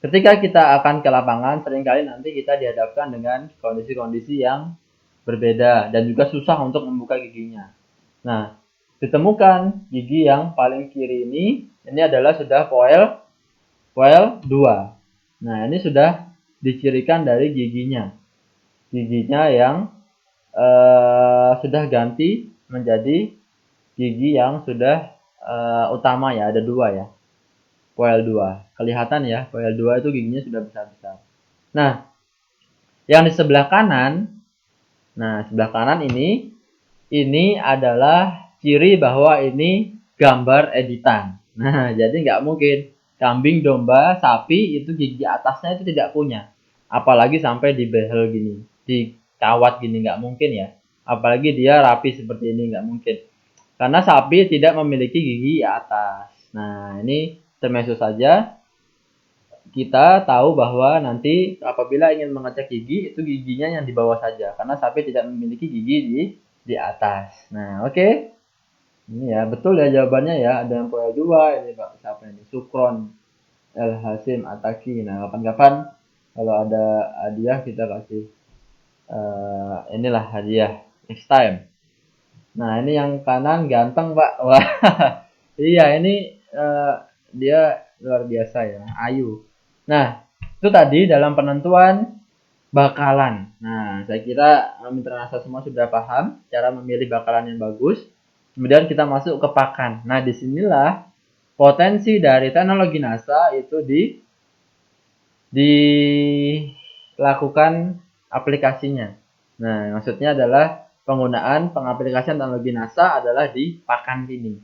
ketika kita akan ke lapangan, seringkali nanti kita dihadapkan dengan kondisi-kondisi yang berbeda dan juga susah untuk membuka giginya. Nah, ditemukan gigi yang paling kiri ini adalah sudah poel 2. Nah, ini sudah dicirikan dari giginya. Giginya yang sudah ganti menjadi gigi yang sudah utama ya, ada 2 ya. Poel 2. Kelihatan ya, poel 2 itu giginya sudah besar-besar. Nah, yang di sebelah kanan, sebelah kanan ini adalah ciri bahwa ini gambar editan. Nah, jadi nggak mungkin kambing, domba, sapi itu gigi atasnya itu tidak punya. Apalagi sampai di behel gini, di kawat gini, nggak mungkin ya. Apalagi dia rapi seperti ini, nggak mungkin. Karena sapi tidak memiliki gigi atas. Nah, ini termasuk saja kita tahu bahwa nanti apabila ingin mengecek gigi, itu giginya yang di bawah saja. Karena sapi tidak memiliki gigi di atas. Nah, oke. Ini ya, betul ya jawabannya ya. Ada yang poel 2, ini Pak, siapa ini? Sukron El Hasim Ataki. Nah, kapan-kapan kalau ada hadiah kita kasih inilah hadiah next time. Nah, ini yang kanan ganteng, Pak. Wah. Iya, ini dia luar biasa ya, ayu. Nah, itu tadi dalam penentuan bakalan. Nah, saya kira mitra nasa semua sudah paham cara memilih bakalan yang bagus. Kemudian kita masuk ke pakan. Nah, disinilah potensi dari teknologi NASA itu dilakukan aplikasinya. Nah, maksudnya adalah penggunaan pengaplikasian teknologi NASA adalah di pakan ini.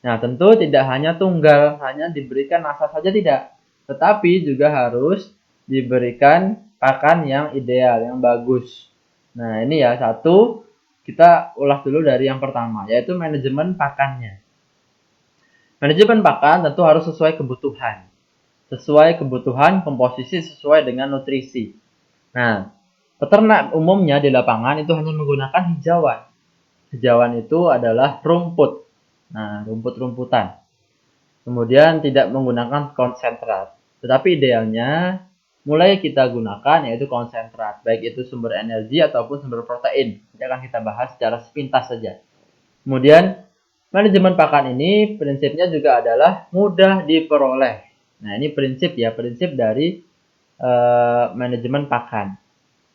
Nah, tentu tidak hanya tunggal, hanya diberikan NASA saja tidak. Tetapi juga harus diberikan pakan yang ideal, yang bagus. Nah, ini ya satu, kita ulas dulu dari yang pertama, yaitu manajemen pakannya. Manajemen pakan tentu harus sesuai kebutuhan. Sesuai kebutuhan, komposisi sesuai dengan nutrisi. Nah, peternak umumnya di lapangan itu hanya menggunakan hijauan. Hijauan itu adalah rumput. Nah, rumput-rumputan. Kemudian tidak menggunakan konsentrat. Tetapi idealnya mulai kita gunakan yaitu konsentrat, baik itu sumber energi ataupun sumber protein. Ini akan kita bahas secara sepintas saja. Kemudian manajemen pakan ini prinsipnya juga adalah mudah diperoleh. Nah, ini prinsip dari manajemen pakan.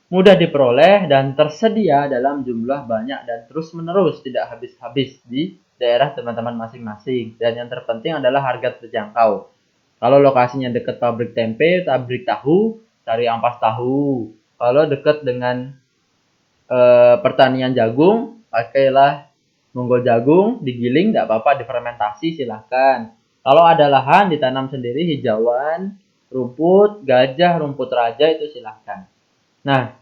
Mudah diperoleh dan tersedia dalam jumlah banyak dan terus-menerus, tidak habis-habis di daerah teman-teman masing-masing. Dan yang terpenting adalah harga terjangkau. Kalau lokasinya dekat pabrik tempe, pabrik tahu, cari ampas tahu. Kalau dekat dengan pertanian jagung, pakailah munggul jagung, digiling, tidak apa-apa, difermentasi silahkan. Kalau ada lahan, ditanam sendiri hijauan, rumput, gajah, rumput raja itu silahkan. Nah,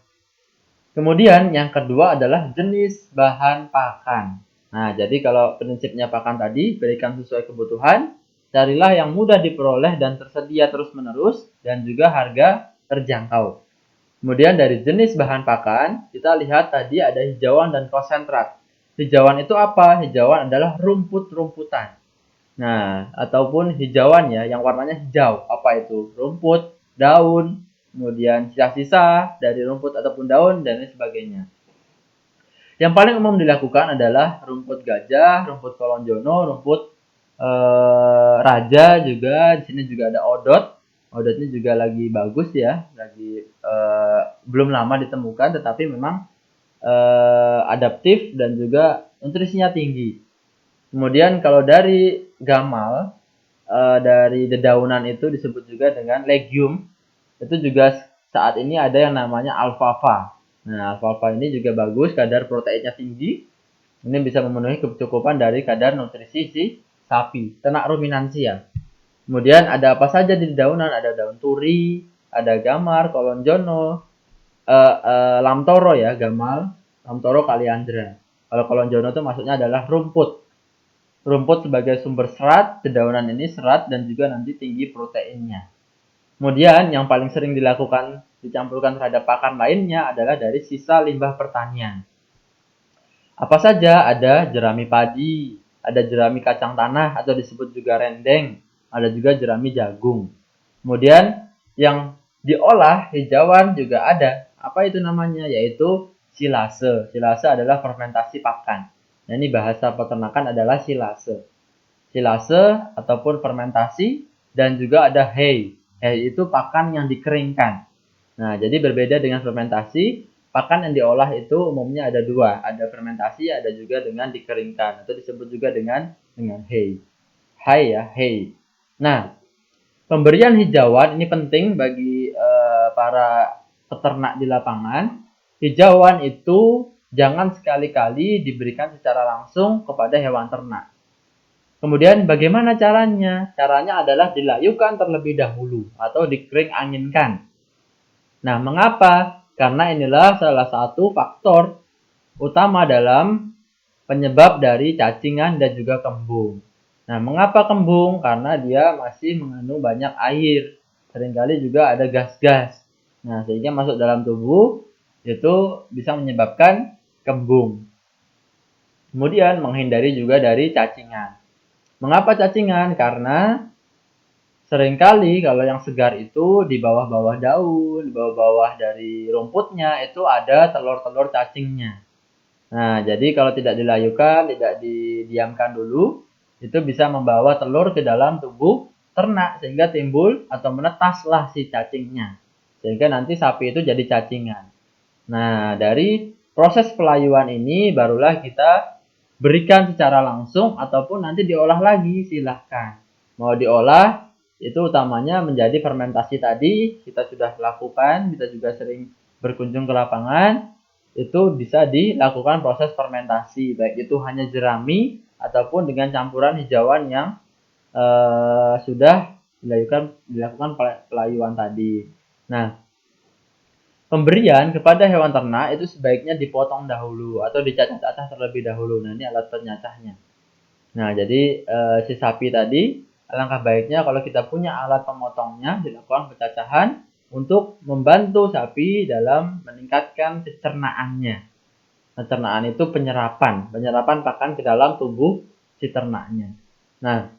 kemudian yang kedua adalah jenis bahan pakan. Nah, jadi kalau prinsipnya pakan tadi, berikan sesuai kebutuhan, carilah yang mudah diperoleh dan tersedia terus-menerus, dan juga harga terjangkau. Kemudian dari jenis bahan pakan, kita lihat tadi ada hijauan dan konsentrat. Hijauan itu apa? Hijauan adalah rumput-rumputan. Nah, ataupun hijauan ya, yang warnanya hijau. Apa itu? Rumput, daun, kemudian sisa-sisa dari rumput ataupun daun, dan lain sebagainya. Yang paling umum dilakukan adalah rumput gajah, rumput kolonjono, rumput raja juga. Di sini juga ada odot. Odot ini juga lagi bagus ya, lagi belum lama ditemukan, tetapi memang adaptif dan juga nutrisinya tinggi. Kemudian kalau dari gamal, dari dedaunan itu disebut juga dengan legium. Itu juga saat ini ada yang namanya alfalfa. Nah, alfalfa ini juga bagus, kadar proteinnya tinggi. Ini bisa memenuhi kecukupan dari kadar nutrisi si sapi, ternak ruminansi ya. Kemudian ada apa saja di dedaunan? Ada daun turi, ada gamar, kolonjono, lamtoro ya, gamal, lamtoro, kaliandra. Kalau kolonjono itu maksudnya adalah rumput. Rumput sebagai sumber serat, dedaunan ini serat dan juga nanti tinggi proteinnya. Kemudian yang paling sering dilakukan dicampurkan terhadap pakan lainnya adalah dari sisa limbah pertanian. Apa saja? Ada jerami padi, ada jerami kacang tanah atau disebut juga rendeng, ada juga jerami jagung. Kemudian yang diolah hijauan juga ada. Apa itu namanya? Yaitu silase. Silase adalah fermentasi pakan. Nah, ini bahasa peternakan adalah silase. Silase ataupun fermentasi, dan juga ada hay. Hay itu pakan yang dikeringkan. Nah, jadi berbeda dengan fermentasi, pakan yang diolah itu umumnya ada dua, ada fermentasi, ada juga dengan dikeringkan atau disebut juga dengan hay. Hay ya, hay. Nah, pemberian hijauan ini penting bagi para peternak di lapangan. Hijauan itu jangan sekali-kali diberikan secara langsung kepada hewan ternak. Kemudian bagaimana caranya? Caranya adalah dilayukan terlebih dahulu atau dikering anginkan. Nah, mengapa? Karena inilah salah satu faktor utama dalam penyebab dari cacingan dan juga kembung. Nah, mengapa kembung? Karena dia masih mengandung banyak air. Seringkali juga ada gas-gas. Nah, sehingga masuk dalam tubuh itu bisa menyebabkan kembung. Kemudian menghindari juga dari cacingan. Mengapa cacingan? Karena seringkali kalau yang segar itu di bawah-bawah daun, di bawah-bawah dari rumputnya itu ada telur-telur cacingnya. Nah, jadi kalau tidak dilayukan, tidak didiamkan dulu, itu bisa membawa telur ke dalam tubuh ternak sehingga timbul atau menetaslah si cacingnya. Sehingga nanti sapi itu jadi cacingan. Nah, dari proses pelayuan ini barulah kita berikan secara langsung ataupun nanti diolah lagi, silahkan. Mau diolah, itu utamanya menjadi fermentasi tadi, kita sudah lakukan, kita juga sering berkunjung ke lapangan, itu bisa dilakukan proses fermentasi, baik itu hanya jerami ataupun dengan campuran hijauan yang sudah dilakukan pelayuan tadi. Nah, pemberian kepada hewan ternak itu sebaiknya dipotong dahulu atau dicacah-cacah terlebih dahulu. Nah, ini alat penyacahnya. Nah, jadi si sapi tadi, alangkah baiknya kalau kita punya alat pemotongnya, dilakukan pecacahan untuk membantu sapi dalam meningkatkan pencernaannya. Pencernaan itu penyerapan pakan ke dalam tubuh si ternaknya. Nah,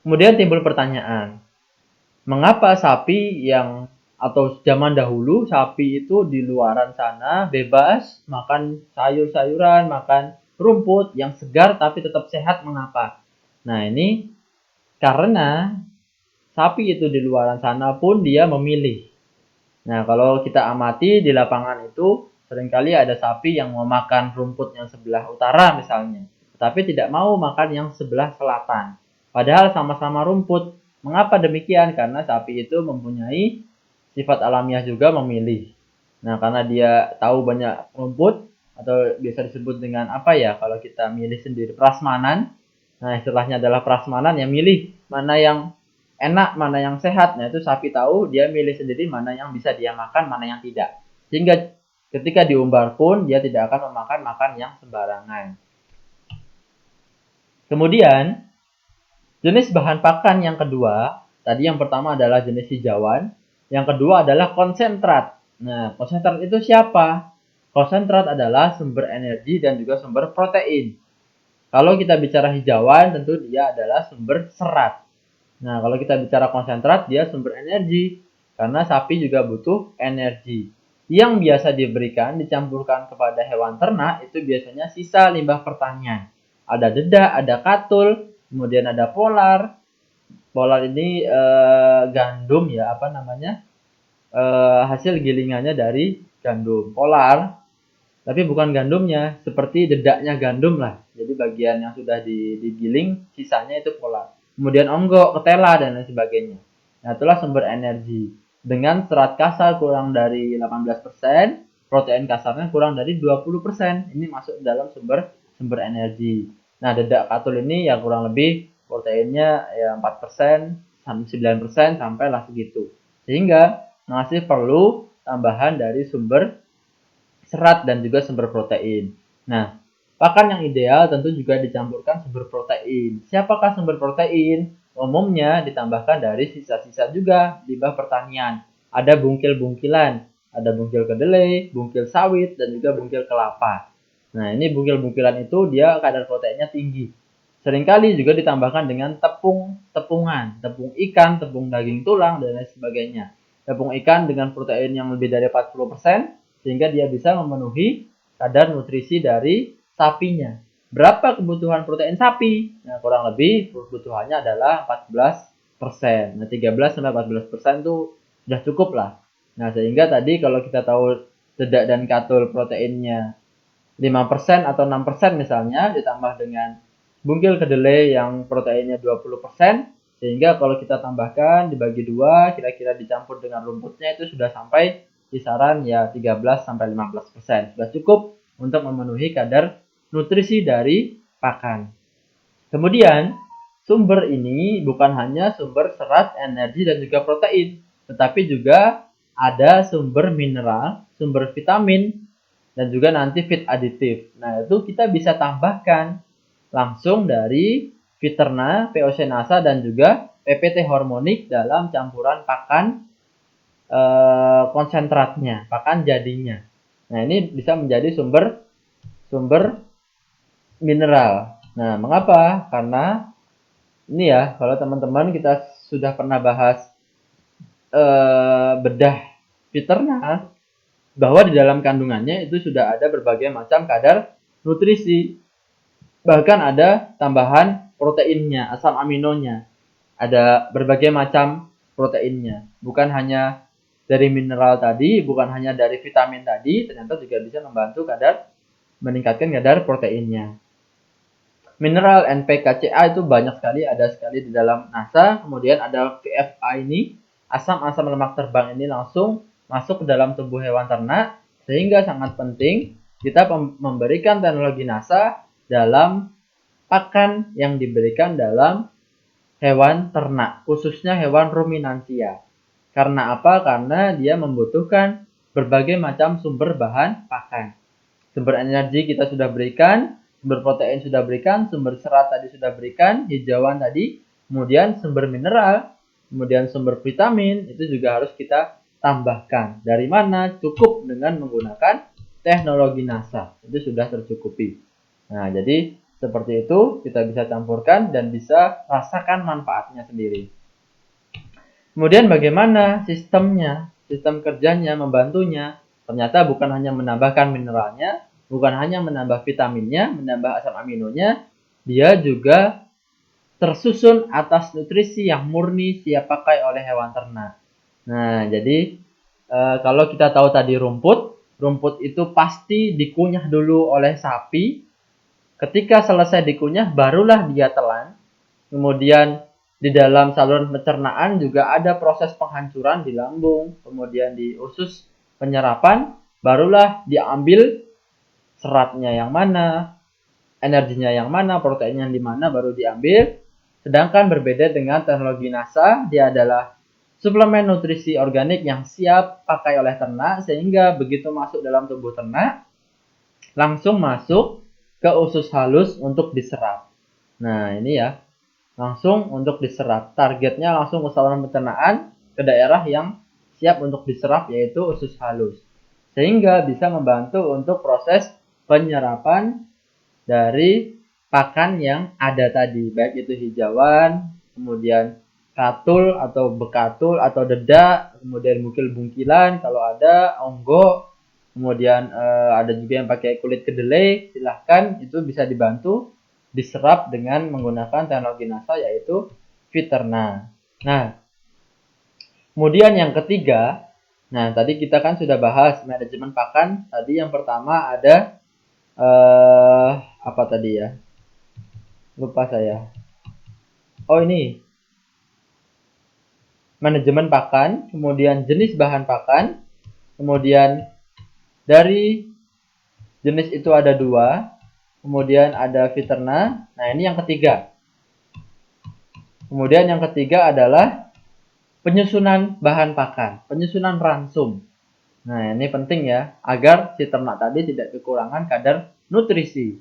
kemudian timbul pertanyaan, mengapa sapi yang atau zaman dahulu sapi itu di luaran sana bebas makan sayur-sayuran, makan rumput yang segar tapi tetap sehat, mengapa? Nah, ini karena sapi itu di luaran sana pun dia memilih. Nah, kalau kita amati di lapangan itu seringkali ada sapi yang mau makan rumput yang sebelah utara misalnya, tapi tidak mau makan yang sebelah selatan. Padahal sama-sama rumput. Mengapa demikian? Karena sapi itu mempunyai sifat alamiah juga memilih. Nah, karena dia tahu banyak rumput atau biasa disebut dengan apa ya, kalau kita milih sendiri, prasmanan. Nah, istilahnya adalah prasmanan, yang milih mana yang enak, mana yang sehat. Nah, itu sapi tahu, dia milih sendiri mana yang bisa dia makan, mana yang tidak. Sehingga ketika diumbar pun dia tidak akan memakan yang sembarangan. Kemudian jenis bahan pakan yang kedua, tadi yang pertama adalah jenis hijauan, Yang kedua adalah konsentrat. Nah, konsentrat itu siapa? Konsentrat adalah sumber energi dan juga sumber protein. Kalau kita bicara hijauan, tentu dia adalah sumber serat. Nah, kalau kita bicara konsentrat, dia sumber energi. Karena sapi juga butuh energi. Yang biasa diberikan, dicampurkan kepada hewan ternak, itu biasanya sisa limbah pertanian. Ada dedak, ada katul, kemudian ada polar. Polar ini gandum ya, apa namanya? Hasil gilingannya dari gandum. Polar, tapi bukan gandumnya, seperti dedaknya gandum lah. Jadi bagian yang sudah digiling, sisanya itu polar. Kemudian onggok, ketela, dan lain sebagainya. Nah, itulah sumber energi. Dengan serat kasar kurang dari 18%, protein kasarnya kurang dari 20%. Ini masuk dalam sumber energi. Nah, dedak katul ini ya kurang lebih proteinnya ya 4%, 9% sampailah segitu. Sehingga masih perlu tambahan dari sumber serat dan juga sumber protein. Nah, pakan yang ideal tentu juga dicampurkan sumber protein. Siapakah sumber protein? Umumnya ditambahkan dari sisa-sisa juga limbah pertanian. Ada bungkil-bungkilan, ada bungkil kedelai, bungkil sawit, dan juga bungkil kelapa. Nah, ini bungkil-bungkilan itu dia kadar proteinnya tinggi. Seringkali juga ditambahkan dengan tepung-tepungan, tepung ikan, tepung daging tulang, dan lain sebagainya. Tepung ikan dengan protein yang lebih dari 40%, sehingga dia bisa memenuhi kadar nutrisi dari sapinya. Berapa kebutuhan protein sapi? Nah, kurang lebih kebutuhannya adalah 14%. Nah, 13-14% itu sudah cukup lah. Nah, sehingga tadi kalau kita tahu dedak dan katul proteinnya 5% atau 6% misalnya, ditambah dengan bungkil kedelai yang proteinnya 20%, sehingga kalau kita tambahkan dibagi dua, kira-kira dicampur dengan rumputnya itu sudah sampai kisaran ya 13-15%. Sudah cukup untuk memenuhi kadar nutrisi dari pakan. Kemudian, sumber ini bukan hanya sumber serat, energi, dan juga protein, tetapi juga ada sumber mineral, sumber vitamin, dan juga nanti feed aditif. Nah, itu kita bisa tambahkan langsung dari Viterna, POC NASA, dan juga PPT hormonik dalam campuran pakan konsentratnya, pakan jadinya. Nah, ini bisa menjadi sumber mineral. Nah, mengapa? Karena ini ya, kalau teman-teman kita sudah pernah bahas bedah Viterna, bahwa di dalam kandungannya itu sudah ada berbagai macam kadar nutrisi. Bahkan ada tambahan proteinnya, asam aminonya. Ada berbagai macam proteinnya. Bukan hanya dari mineral tadi, bukan hanya dari vitamin tadi, ternyata juga bisa membantu meningkatkan kadar proteinnya. Mineral NPKCA itu banyak sekali, ada sekali di dalam NASA. Kemudian ada VFA ini, asam-asam lemak terbang ini langsung masuk ke dalam tubuh hewan ternak, sehingga sangat penting kita memberikan teknologi NASA dalam pakan yang diberikan dalam hewan ternak, khususnya hewan ruminansia. Karena apa? Karena dia membutuhkan berbagai macam sumber bahan pakan. Sumber energi kita sudah berikan, sumber protein sudah berikan, sumber serat tadi sudah berikan, hijauan tadi, kemudian sumber mineral, kemudian sumber vitamin, itu juga harus kita tambahkan. Dari mana? Cukup dengan menggunakan teknologi NASA. Itu sudah tercukupi. Nah, jadi seperti itu kita bisa campurkan dan bisa rasakan manfaatnya sendiri. Kemudian bagaimana sistemnya, sistem kerjanya, membantunya? Ternyata bukan hanya menambahkan mineralnya, bukan hanya menambah vitaminnya, menambah asam aminonya, dia juga tersusun atas nutrisi yang murni siap pakai oleh hewan ternak. Nah, jadi kalau kita tahu tadi rumput itu pasti dikunyah dulu oleh sapi. Ketika selesai dikunyah, barulah dia telan. Kemudian di dalam saluran pencernaan juga ada proses penghancuran di lambung, kemudian di usus penyerapan, barulah diambil seratnya yang mana, energinya yang mana, proteinnya di mana, baru diambil. Sedangkan berbeda dengan teknologi NASA, dia adalah suplemen nutrisi organik yang siap pakai oleh ternak, sehingga begitu masuk dalam tubuh ternak, langsung masuk ke usus halus untuk diserap. Nah, ini ya, langsung untuk diserap. Targetnya langsung ke saluran pencernaan, ke daerah yang siap untuk diserap, yaitu usus halus. Sehingga bisa membantu untuk proses penyerapan dari pakan yang ada tadi, baik itu hijauan, kemudian katul atau bekatul atau dedak, kemudian bungkil-bungkilan kalau ada, onggo, kemudian ada juga yang pakai kulit kedelai, silahkan itu bisa dibantu diserap dengan menggunakan teknologi NASA, yaitu Viterna. Nah, kemudian yang ketiga, nah tadi kita kan sudah bahas manajemen pakan. Tadi yang pertama ada apa tadi ya? Lupa saya. Oh ini, manajemen pakan, kemudian jenis bahan pakan, kemudian dari jenis itu ada 2, kemudian ada Viterna. Nah ini yang ketiga. Kemudian yang ketiga adalah penyusunan bahan pakan, penyusunan ransum. Nah ini penting ya, agar si ternak tadi tidak kekurangan kadar nutrisi.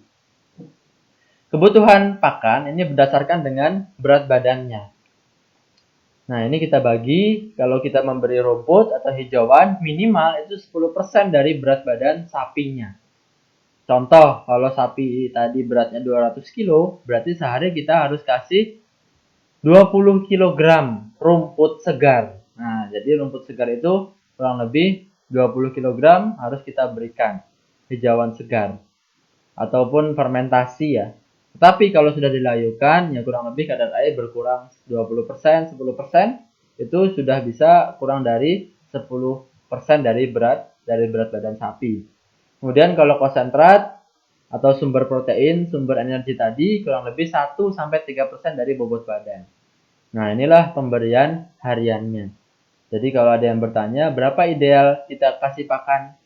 Kebutuhan pakan ini berdasarkan dengan berat badannya. Nah ini kita bagi, kalau kita memberi rumput atau hijauan, minimal itu 10% dari berat badan sapinya. Contoh, kalau sapi tadi beratnya 200 kilo, berarti sehari kita harus kasih 20 kg rumput segar. Nah, jadi rumput segar itu kurang lebih 20 kg harus kita berikan hijauan segar ataupun fermentasi ya. Tetapi kalau sudah dilayukan, ya kurang lebih kadar air berkurang 20%, 10%, itu sudah bisa kurang dari 10% dari berat badan sapi. Kemudian kalau konsentrat atau sumber protein, sumber energi tadi kurang lebih 1-3% dari bobot badan. Nah, inilah pemberian hariannya. Jadi kalau ada yang bertanya, berapa ideal kita kasih pakan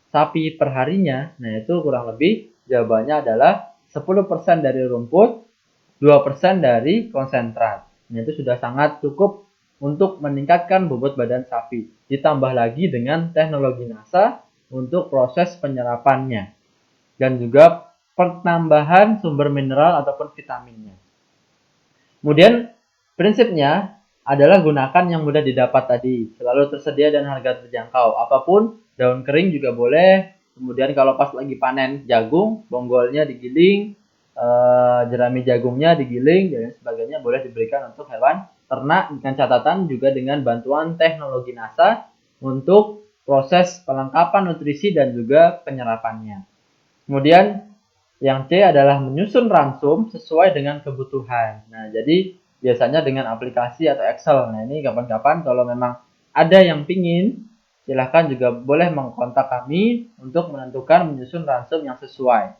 sapi perharinya? Nah, itu kurang lebih jawabannya adalah 10% dari rumput, 2% dari konsentrat. Nah, itu sudah sangat cukup untuk meningkatkan bobot badan sapi. Ditambah lagi dengan teknologi NASA untuk proses penyerapannya. Dan juga penambahan sumber mineral ataupun vitaminnya. Kemudian prinsipnya adalah gunakan yang mudah didapat tadi. Selalu tersedia dan harga terjangkau. Apapun, daun kering juga boleh. Kemudian kalau pas lagi panen jagung, bonggolnya digiling, jerami jagungnya digiling, dan sebagainya boleh diberikan untuk hewan ternak dengan catatan juga dengan bantuan teknologi NASA untuk proses pelengkapan nutrisi dan juga penyerapannya. Kemudian yang C adalah menyusun ransum sesuai dengan kebutuhan. Nah, jadi biasanya dengan aplikasi atau Excel. Nah, ini kapan-kapan kalau memang ada yang pingin, silahkan juga boleh mengkontak kami untuk menentukan menyusun ransum yang sesuai.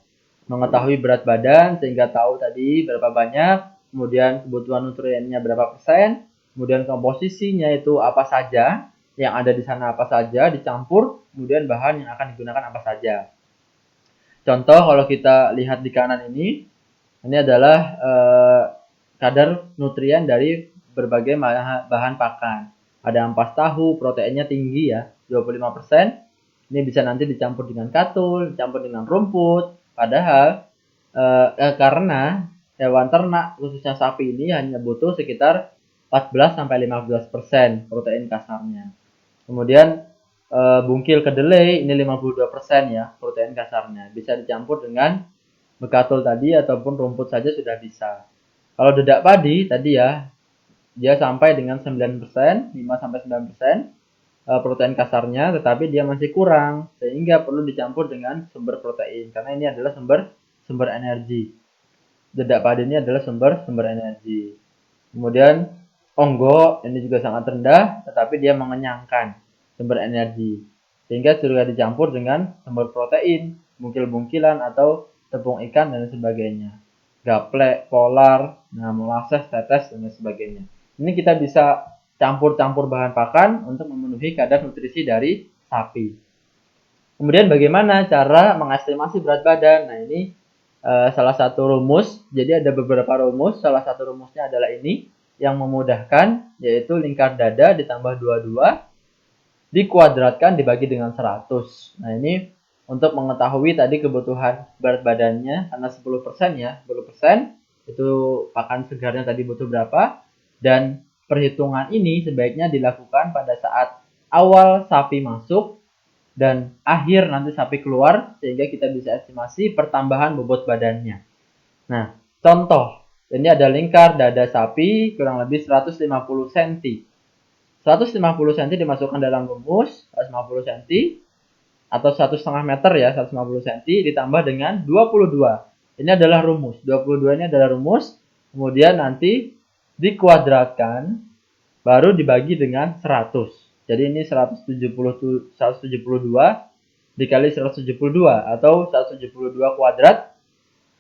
Mengetahui berat badan sehingga tahu tadi berapa banyak, kemudian kebutuhan nutriennya berapa persen, kemudian komposisinya itu apa saja, yang ada di sana apa saja, dicampur, kemudian bahan yang akan digunakan apa saja. Contoh kalau kita lihat di kanan ini adalah kadar nutrien dari berbagai bahan pakan. Ada ampas tahu, proteinnya tinggi ya, 25%. Ini bisa nanti dicampur dengan katul, dicampur dengan rumput. Padahal karena hewan ternak khususnya sapi ini hanya butuh sekitar 14-15% protein kasarnya. Kemudian bungkil kedelai ini 52% ya protein kasarnya. Bisa dicampur dengan bekatul tadi ataupun rumput saja sudah bisa. Kalau dedak padi tadi ya, dia sampai dengan 9%, 5-9% protein kasarnya, tetapi dia masih kurang sehingga perlu dicampur dengan sumber protein karena ini adalah sumber energi. Dedak padi ini adalah sumber energi. Kemudian onggo ini juga sangat rendah tetapi dia mengenyangkan sumber energi. Sehingga sudah dicampur dengan sumber protein, bungkil-bungkilan atau tepung ikan dan sebagainya. Gaplek, polar, molasses, tetes dan sebagainya. Ini kita bisa campur-campur bahan pakan untuk memenuhi kadar nutrisi dari sapi. Kemudian bagaimana cara mengestimasi berat badan? Nah ini salah satu rumus. Jadi ada beberapa rumus. Salah satu rumusnya adalah ini yang memudahkan, yaitu lingkar dada ditambah 22 dikuadratkan dibagi dengan 100. Nah ini untuk mengetahui tadi kebutuhan berat badannya, karena 10% ya, 10% itu pakan segarnya tadi butuh berapa, dan perhitungan ini sebaiknya dilakukan pada saat awal sapi masuk dan akhir nanti sapi keluar, sehingga kita bisa estimasi pertambahan bobot badannya. Nah, contoh, ini ada lingkar dada sapi kurang lebih 150 cm. 150 cm dimasukkan dalam rumus 150 cm atau 1,5 meter ya, 150 cm ditambah dengan 22. Ini adalah rumus. 22 ini adalah rumus. Kemudian nanti dikuadratkan baru dibagi dengan 100. Jadi ini 172 dikali 172 atau 172 kuadrat,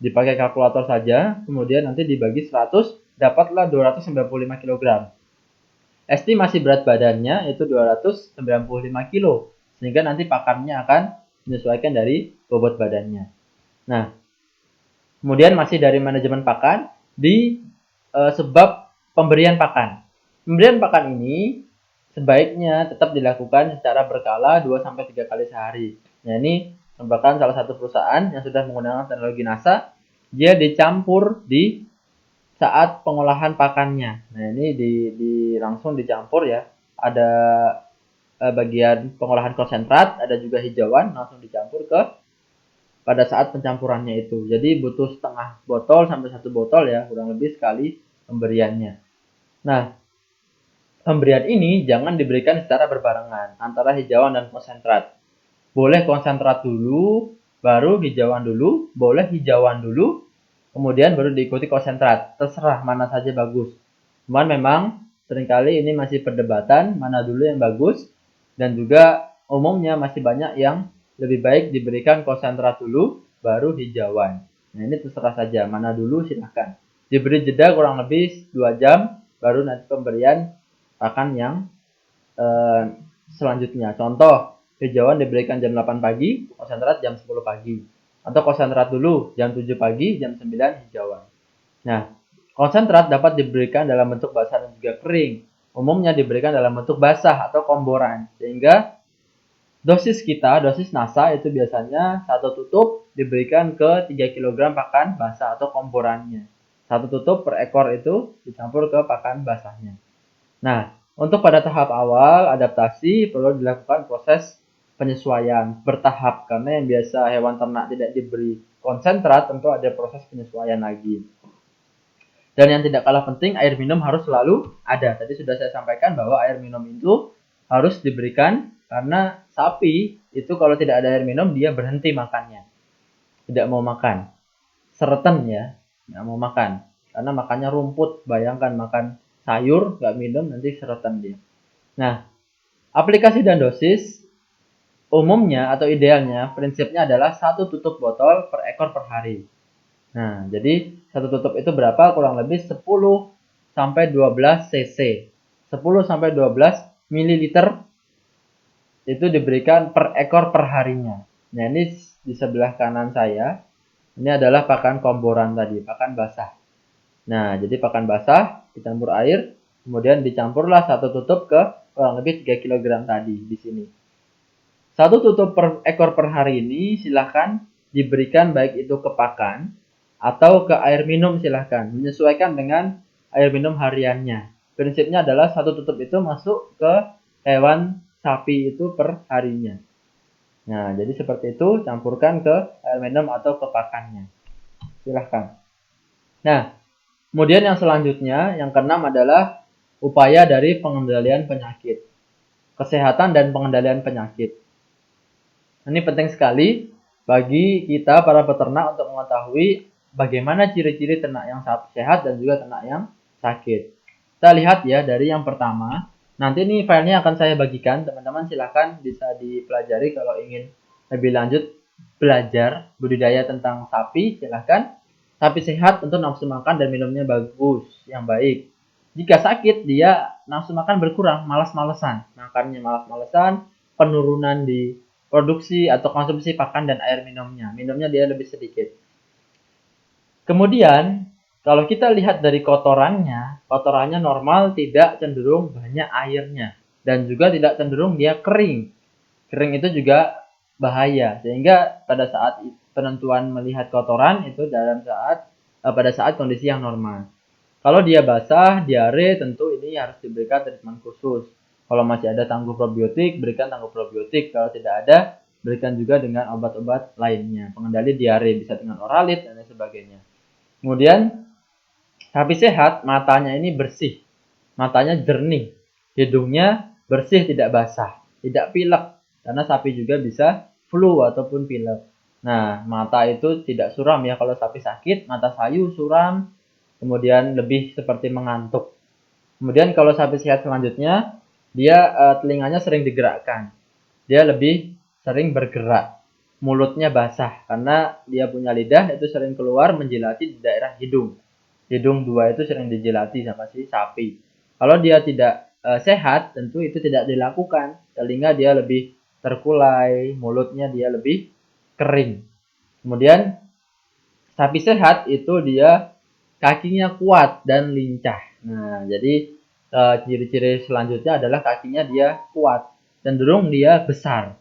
dipakai kalkulator saja, kemudian nanti dibagi 100, dapatlah 295 kg. Estimasi berat badannya itu 295 kg, sehingga nanti pakannya akan menyesuaikan dari bobot badannya. Nah, kemudian masih dari manajemen pakan di sebab pemberian pakan. Pemberian pakan ini sebaiknya tetap dilakukan secara berkala 2-3 kali sehari. Nah, ini merupakan salah satu perusahaan yang sudah menggunakan teknologi NASA. Dia dicampur di saat pengolahan pakannya. Nah, ini langsung dicampur ya. Ada bagian pengolahan konsentrat, ada juga hijauan, langsung dicampur ke pada saat pencampurannya itu. Jadi butuh setengah botol sampai 1 botol ya, kurang lebih sekali pemberiannya. Nah, pemberian ini jangan diberikan secara berbarengan antara hijauan dan konsentrat. Boleh konsentrat dulu, baru hijauan dulu, boleh hijauan dulu, kemudian baru diikuti konsentrat. Terserah mana saja bagus. Cuman memang seringkali ini masih perdebatan mana dulu yang bagus, dan juga umumnya masih banyak yang lebih baik diberikan konsentrat dulu, baru hijauan. Nah, ini terserah saja, mana dulu silahkan. Diberi jeda kurang lebih 2 jam, baru nanti pemberian pakan yang selanjutnya. Contoh, hijauan diberikan jam 8 pagi, konsentrat jam 10 pagi. Atau konsentrat dulu jam 7 pagi, jam 9 hijauan. Nah, konsentrat dapat diberikan dalam bentuk basah dan juga kering. Umumnya diberikan dalam bentuk basah atau komboran. Sehingga dosis NASA itu biasanya 1 tutup diberikan ke 3 kg pakan basah atau komborannya. 1 tutup per ekor itu dicampur ke pakan basahnya. Nah, untuk pada tahap awal adaptasi perlu dilakukan proses penyesuaian bertahap, karena yang biasa hewan ternak tidak diberi konsentrat tentu ada proses penyesuaian lagi. Dan yang tidak kalah penting, air minum harus selalu ada. Tadi sudah saya sampaikan bahwa air minum itu harus diberikan karena sapi itu kalau tidak ada air minum dia berhenti makannya. Tidak mau makan. Sereten ya, tidak mau makan. Karena makannya rumput, bayangkan makan sayur, nggak minum, nanti sereten dia. Nah, aplikasi dan dosis umumnya atau idealnya prinsipnya adalah 1 tutup botol per ekor per hari. Nah, jadi 1 tutup itu berapa? Kurang lebih 10 sampai 12 cc. 10 sampai 12 ml itu diberikan per ekor per harinya. Nah, ini di sebelah kanan saya. Ini adalah pakan komboran tadi, pakan basah. Nah, jadi pakan basah dicampur air, kemudian dicampurlah 1 tutup ke kurang lebih 3 kg tadi di sini. 1 tutup per ekor per hari ini silahkan diberikan baik itu ke pakan atau ke air minum, silahkan. Menyesuaikan dengan air minum hariannya. Prinsipnya adalah 1 tutup itu masuk ke hewan sapi itu per harinya. Nah, jadi seperti itu, campurkan ke air minum atau ke pakannya. Silahkan. Nah, kemudian yang selanjutnya, yang keenam adalah upaya dari pengendalian penyakit. Kesehatan dan pengendalian penyakit. Ini penting sekali bagi kita para peternak untuk mengetahui bagaimana ciri-ciri ternak yang sehat dan juga ternak yang sakit. Kita lihat ya dari yang pertama. Nanti ini filenya akan saya bagikan. Teman-teman silahkan bisa dipelajari kalau ingin lebih lanjut belajar budidaya tentang sapi, silahkan. Sapi sehat tentu nafsu makan dan minumnya bagus, yang baik. Jika sakit, dia nafsu makan berkurang, malas-malesan. Makannya malas-malesan, penurunan di produksi atau konsumsi pakan dan air minumnya. Minumnya dia lebih sedikit. Kemudian, kalau kita lihat dari kotorannya normal, tidak cenderung banyak airnya. Dan juga tidak cenderung dia kering. Kering itu juga bahaya. Sehingga pada saat penentuan melihat kotoran itu pada saat kondisi yang normal. Kalau dia basah, diare, tentu ini harus diberikan treatment khusus. Kalau masih ada tangguh probiotik, berikan tangguh probiotik. Kalau tidak ada, berikan juga dengan obat-obat lainnya. Pengendali diare bisa dengan oralit dan lain sebagainya. Kemudian sapi sehat matanya ini bersih, matanya jernih, hidungnya bersih tidak basah, tidak pilek. Karena sapi juga bisa flu ataupun pilek. Nah, mata itu tidak suram ya kalau sapi sakit, mata sayu, suram, kemudian lebih seperti mengantuk. Kemudian kalau sapi sehat selanjutnya, dia telinganya sering digerakkan. Dia lebih sering bergerak. Mulutnya basah karena dia punya lidah itu sering keluar menjilati di daerah hidung. Hidung dua itu sering dijilati sama si sapi. Kalau dia tidak sehat, tentu itu tidak dilakukan. Telinga dia lebih terkulai, mulutnya dia lebih kering. Kemudian sapi sehat itu dia kakinya kuat dan lincah. Nah, jadi ciri-ciri selanjutnya adalah kakinya dia kuat, cenderung dia besar.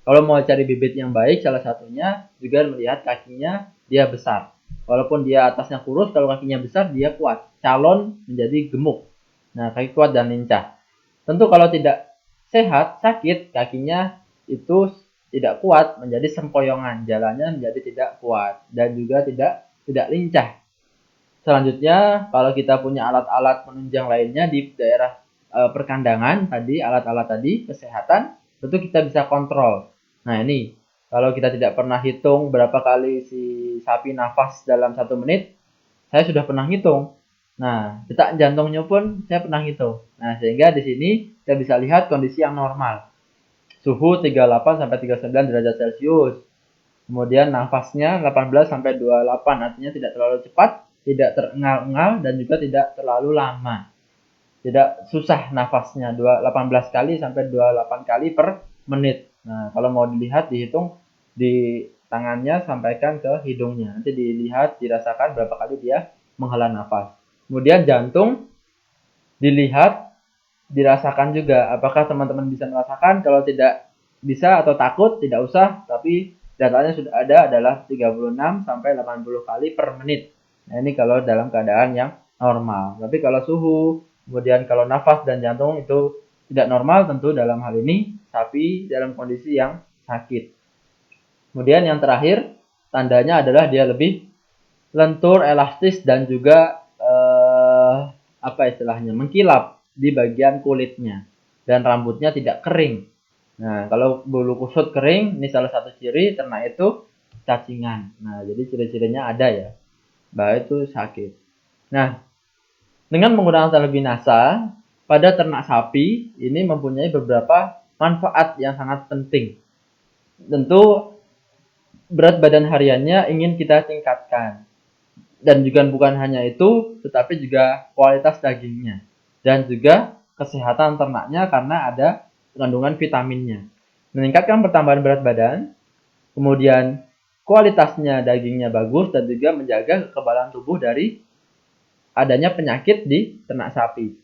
Kalau mau cari bibit yang baik, salah satunya juga melihat kakinya dia besar. Walaupun dia atasnya kurus, kalau kakinya besar dia kuat. Calon menjadi gemuk. Nah, kaki kuat dan lincah. Tentu kalau tidak sehat, sakit, kakinya itu tidak kuat, menjadi sempoyongan, jalannya menjadi tidak kuat dan juga tidak lincah. Selanjutnya, kalau kita punya alat-alat penunjang lainnya di daerah perkandangan tadi, alat-alat tadi kesehatan, tentu kita bisa kontrol. Nah, ini kalau kita tidak pernah hitung berapa kali si sapi nafas dalam 1 menit, saya sudah pernah hitung. Nah, detak jantungnya pun saya pernah hitung. Nah, sehingga di sini kita bisa lihat kondisi yang normal. Suhu 38 sampai 39 derajat Celcius. Kemudian nafasnya 18 sampai 28, artinya tidak terlalu cepat, tidak terengal-engal dan juga tidak terlalu lama. Tidak susah nafasnya, 18 kali sampai 28 kali per menit. Nah, kalau mau dilihat dihitung di tangannya sampaikan ke hidungnya. Nanti dilihat dirasakan berapa kali dia menghela nafas. Kemudian jantung dilihat dirasakan juga. Apakah teman-teman bisa merasakan? Kalau tidak bisa atau takut tidak usah, tapi datanya sudah ada adalah 36 sampai 80 kali per menit. Nah, ini kalau dalam keadaan yang normal. Tapi kalau suhu, kemudian kalau nafas dan jantung itu tidak normal, tentu dalam hal ini sapi dalam kondisi yang sakit. Kemudian yang terakhir, tandanya adalah dia lebih lentur, elastis dan juga apa istilahnya, mengkilap di bagian kulitnya dan rambutnya tidak kering. Nah, kalau bulu kusut kering, ini salah satu ciri ternak itu cacingan. Nah, jadi ciri-cirinya ada ya, bahwa itu sakit. Nah, dengan menggunakan tali binasa pada ternak sapi ini mempunyai beberapa manfaat yang sangat penting. Tentu berat badan hariannya ingin kita tingkatkan. Dan juga bukan hanya itu, tetapi juga kualitas dagingnya. Dan juga kesehatan ternaknya karena ada kandungan vitaminnya. Meningkatkan pertambahan berat badan, kemudian kualitasnya dagingnya bagus dan juga menjaga kekebalan tubuh dari adanya penyakit di ternak sapi.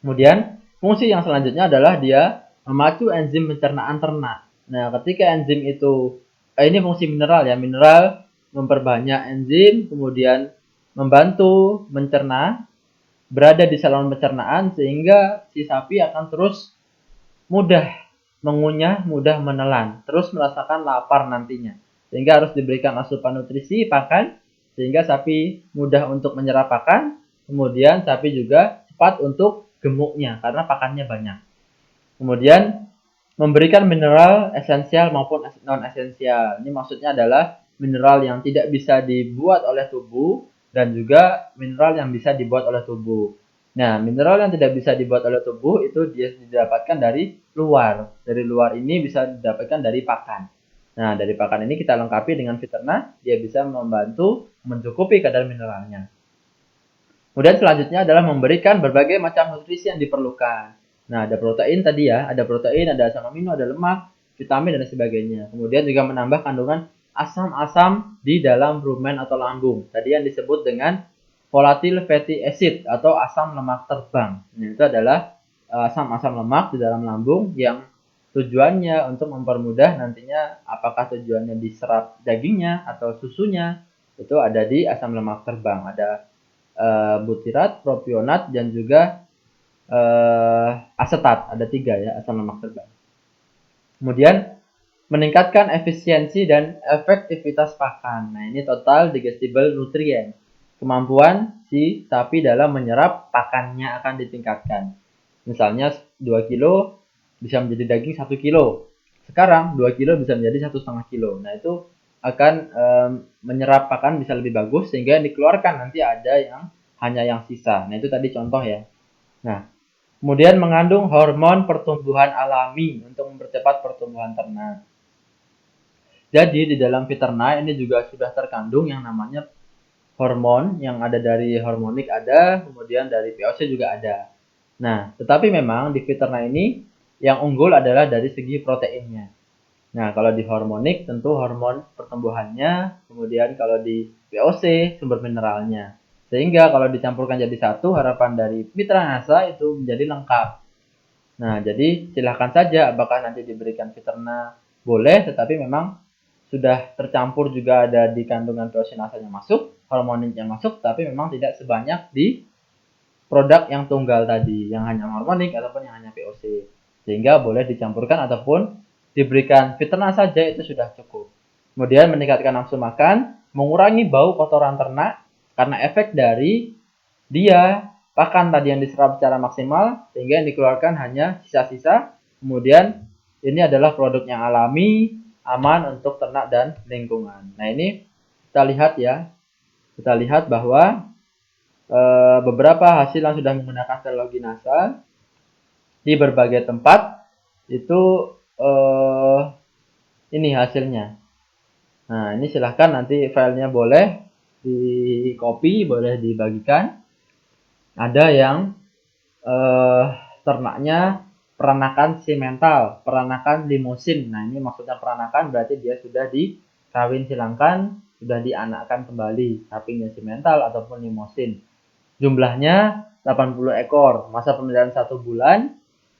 Kemudian fungsi yang selanjutnya adalah dia memacu enzim pencernaan ternak. Nah, ketika enzim itu ini fungsi mineral ya, mineral memperbanyak enzim, kemudian membantu mencerna, berada di saluran pencernaan sehingga si sapi akan terus mudah mengunyah, mudah menelan, terus merasakan lapar nantinya. Sehingga harus diberikan asupan nutrisi, pakan, sehingga sapi mudah untuk menyerap pakan, kemudian sapi juga cepat untuk gemuknya karena pakannya banyak. Kemudian memberikan mineral esensial maupun non esensial. Ini maksudnya adalah mineral yang tidak bisa dibuat oleh tubuh dan juga mineral yang bisa dibuat oleh tubuh. Nah, mineral yang tidak bisa dibuat oleh tubuh itu dia didapatkan dari luar. Dari luar ini bisa didapatkan dari pakan. Nah, dari pakan ini kita lengkapi dengan Viterna, dia bisa membantu mencukupi kadar mineralnya. Kemudian selanjutnya adalah memberikan berbagai macam nutrisi yang diperlukan. Nah, ada protein tadi ya, ada protein, ada asam amino, ada lemak, vitamin, dan sebagainya. Kemudian juga menambah kandungan asam-asam di dalam rumen atau lambung. Tadi yang disebut dengan volatile fatty acid atau asam lemak terbang. Nah, itu adalah asam-asam lemak di dalam lambung yang tujuannya untuk mempermudah nantinya apakah tujuannya diserap dagingnya atau susunya, itu ada di asam lemak terbang. Ada butirat, propionat, dan juga asetat, ada 3 ya asam lemak terbang. Kemudian meningkatkan efisiensi dan efektivitas pakan. Nah, ini total digestible nutrien. Kemampuan si sapi dalam menyerap pakannya akan ditingkatkan. Misalnya 2 kilo bisa menjadi daging 1 kilo. Sekarang 2 kilo bisa menjadi 1,5 kilo. Nah, itu akan menyerap pakan bisa lebih bagus sehingga dikeluarkan nanti ada yang hanya yang sisa. Nah, itu tadi contoh ya. Nah, kemudian mengandung hormon pertumbuhan alami untuk mempercepat pertumbuhan ternak. Jadi di dalam Viterna ini juga sudah terkandung yang namanya hormon, yang ada dari hormonik ada, kemudian dari POC juga ada. Nah, tetapi memang di Viterna ini yang unggul adalah dari segi proteinnya. Nah, kalau di hormonik tentu hormon pertumbuhannya, kemudian kalau di POC sumber mineralnya. Sehingga kalau dicampurkan jadi satu, harapan dari Mitra NASA itu menjadi lengkap. Nah, jadi silahkan saja apakah nanti diberikan Viterna boleh, tetapi memang sudah tercampur juga ada di kandungan peosinasanya masuk, hormoniknya masuk, tapi memang tidak sebanyak di produk yang tunggal tadi, yang hanya hormonik ataupun yang hanya POC. Sehingga boleh dicampurkan ataupun diberikan Viterna saja itu sudah cukup. Kemudian meningkatkan nafsu makan, mengurangi bau kotoran ternak karena efek dari dia pakan tadi yang diserap secara maksimal sehingga yang dikeluarkan hanya sisa-sisa. Kemudian ini adalah produk yang alami, aman untuk ternak dan lingkungan. Nah, ini kita lihat ya. Kita lihat bahwa beberapa hasil yang sudah menggunakan teknologi NASA di berbagai tempat itu ini hasilnya. Nah, ini silahkan nanti filenya boleh di copy, boleh dibagikan. Ada yang ternaknya peranakan simental, peranakan limosin. Nah, ini maksudnya peranakan berarti dia sudah dikawin silangkan, sudah dianakkan kembali, sapinya simental ataupun limosin. Jumlahnya 80 ekor, masa pemeliharaan 1 bulan,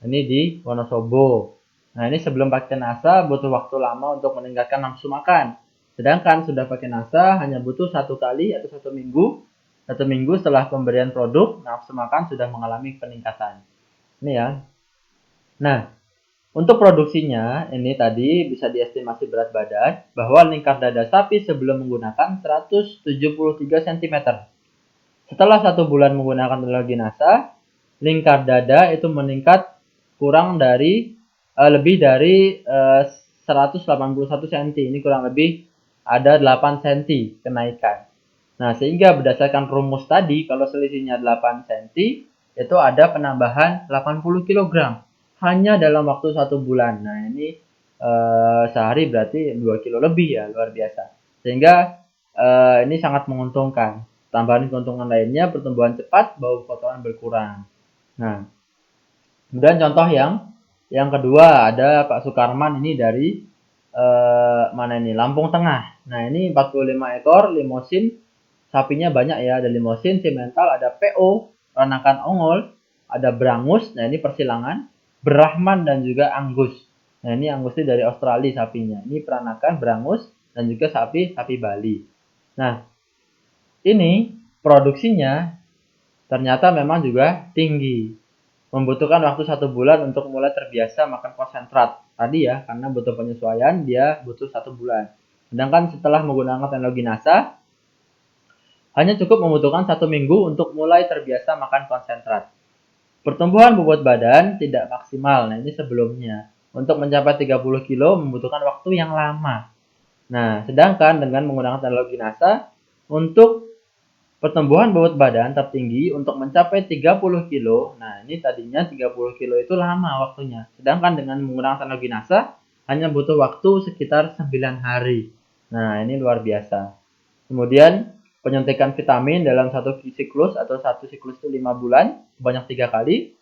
ini di Wonosobo. Nah, ini sebelum pakai NASA butuh waktu lama untuk meningkatkan nafsu makan. Sedangkan sudah pakai NASA hanya butuh 1 kali atau 1 minggu. 1 minggu setelah pemberian produk, nafsu makan sudah mengalami peningkatan. Ini ya. Nah, untuk produksinya, ini tadi bisa diestimasi berat badan bahwa lingkar dada sapi sebelum menggunakan 173 cm. Setelah 1 bulan menggunakan teknologi NASA, lingkar dada itu meningkat kurang dari lebih dari 181 cm. Ini kurang lebih ada 8 cm kenaikan. Nah, sehingga berdasarkan rumus tadi, kalau selisihnya 8 cm, itu ada penambahan 80 kg. Hanya dalam waktu 1 bulan. Nah, ini sehari berarti 2 kilo lebih ya, luar biasa. Sehingga ini sangat menguntungkan. Tambahan keuntungan lainnya, pertumbuhan cepat, bau kotoran berkurang. Nah, kemudian contoh yang kedua ada Pak Sukarman ini dari mana ini? Lampung Tengah. Nah, ini 45 ekor limosin, sapinya banyak ya, ada limosin, simental, ada PO, peranakan ongol, ada Brangus, nah ini persilangan, Brahman dan juga Angus. Nah, ini Angus ini dari Australia sapinya. Ini peranakan Brangus dan juga sapi Bali. Nah, ini produksinya ternyata memang juga tinggi. Membutuhkan waktu 1 bulan untuk mulai terbiasa makan konsentrat. Tadi ya, karena butuh penyesuaian, dia butuh 1 bulan. Sedangkan setelah menggunakan teknologi NASA, hanya cukup membutuhkan 1 minggu untuk mulai terbiasa makan konsentrat. Pertumbuhan bobot badan tidak maksimal. Nah, ini sebelumnya. Untuk mencapai 30 kilo membutuhkan waktu yang lama. Nah, sedangkan dengan menggunakan teknologi NASA, untuk pertumbuhan bobot badan tertinggi untuk mencapai 30 kilo. Nah, ini tadinya 30 kilo itu lama waktunya. Sedangkan dengan menggunakan teknologi NASA, hanya butuh waktu sekitar 9 hari. Nah, ini luar biasa. Kemudian, penyuntikan vitamin dalam satu siklus atau satu siklus itu 5 bulan, banyak 3 kali.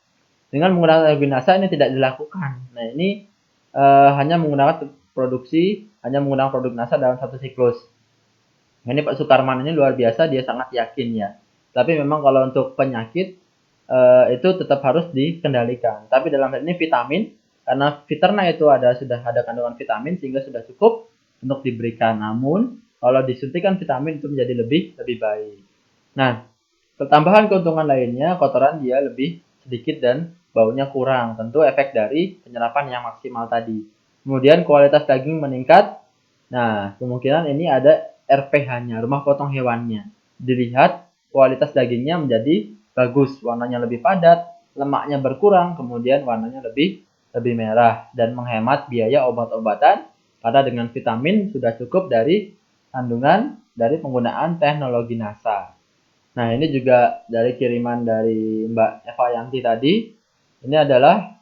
Dengan menggunakan teknologi NASA ini tidak dilakukan. Nah, ini hanya menggunakan hanya menggunakan produk NASA dalam satu siklus. Ini Pak Sukarman ini luar biasa, dia sangat yakin ya. Tapi memang kalau untuk penyakit itu tetap harus dikendalikan. Tapi dalam hal ini vitamin, karena Viterna itu sudah ada kandungan vitamin sehingga sudah cukup untuk diberikan. Namun kalau disuntikan vitamin itu menjadi lebih baik. Nah, tambahan keuntungan lainnya, kotoran dia lebih sedikit dan baunya kurang. Tentu efek dari penyerapan yang maksimal tadi. Kemudian kualitas daging meningkat. Nah, kemungkinan ini ada RPH-nya, rumah potong hewannya. Dilihat kualitas dagingnya menjadi bagus, warnanya lebih padat, lemaknya berkurang, kemudian warnanya lebih merah dan menghemat biaya obat-obatan karena dengan vitamin sudah cukup dari kandungan dari penggunaan teknologi NASA. Nah, ini juga dari kiriman dari Mbak Eva Yanti tadi. Ini adalah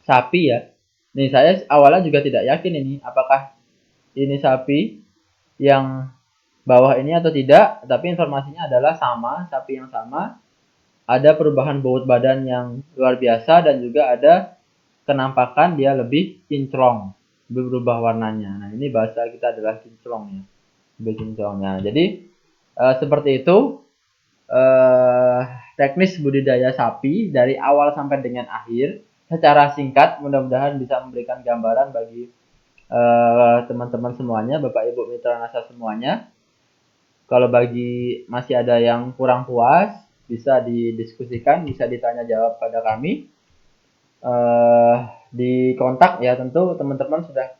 sapi ya. Nih, saya awalnya juga tidak yakin ini apakah ini sapi yang bawah ini atau tidak, tapi informasinya adalah sama, sapi yang sama. Ada perubahan bobot badan yang luar biasa dan juga ada kenampakan dia lebih kinclong, lebih berubah warnanya. Nah, ini bahasa kita adalah kinclong ya. Lebih kinclong. Nah, jadi seperti itu teknis budidaya sapi dari awal sampai dengan akhir secara singkat, mudah-mudahan bisa memberikan gambaran bagi teman-teman semuanya, Bapak Ibu Mitra NASA semuanya. Kalau bagi masih ada yang kurang puas, bisa didiskusikan, bisa ditanya jawab pada kami. Di kontak ya, tentu teman-teman sudah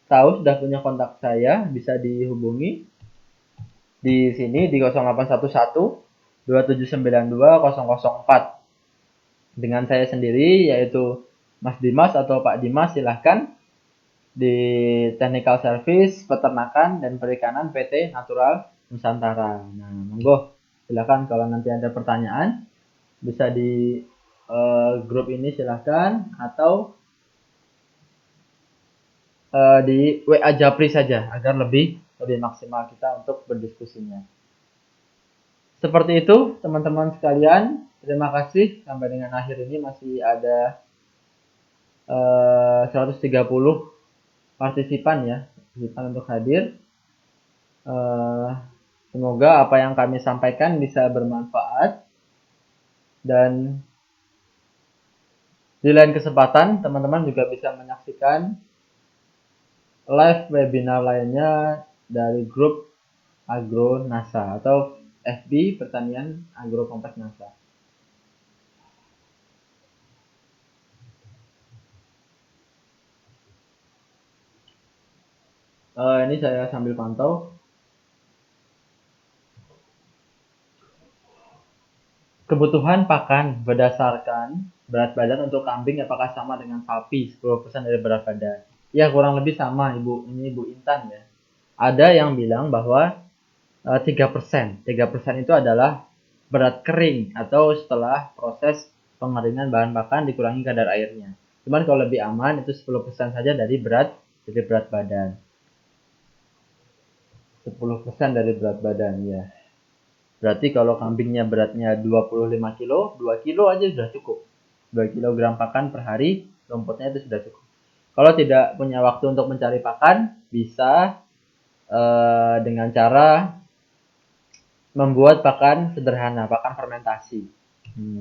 tahu, sudah punya kontak saya, bisa dihubungi di sini di 0811 2792 004 dengan saya sendiri, yaitu Mas Dimas atau Pak Dimas. Silahkan di Technical Service Peternakan dan Perikanan PT Natural Nusantara. Nah, monggo silahkan kalau nanti ada pertanyaan bisa di grup ini silahkan, atau di WA Japri saja agar lebih maksimal kita untuk berdiskusinya. Seperti itu teman-teman sekalian, terima kasih. Sampai dengan akhir ini masih ada 130 partisipan ya, partisipan untuk hadir. Semoga apa yang kami sampaikan bisa bermanfaat, dan di lain kesempatan teman-teman juga bisa menyaksikan live webinar lainnya dari grup Agro NASA atau FB Pertanian Agro Kompleks NASA. Ini saya sambil pantau. Kebutuhan pakan berdasarkan berat badan untuk kambing apakah sama dengan sapi 10% dari berat badan? Ya, kurang lebih sama, Ibu. Ini Ibu Intan ya. Ada yang bilang bahwa 3%. 3% itu adalah berat kering atau setelah proses pengeringan bahan pakan dikurangi kadar airnya. Cuman kalau lebih aman itu 10% saja dari berat badan. 10% dari berat badan ya. Berarti kalau kambingnya beratnya 25 kilo, 2 kilo aja sudah cukup. 2 kilogram pakan per hari, rumputnya itu sudah cukup. Kalau tidak punya waktu untuk mencari pakan, bisa dengan cara membuat pakan sederhana, pakan fermentasi.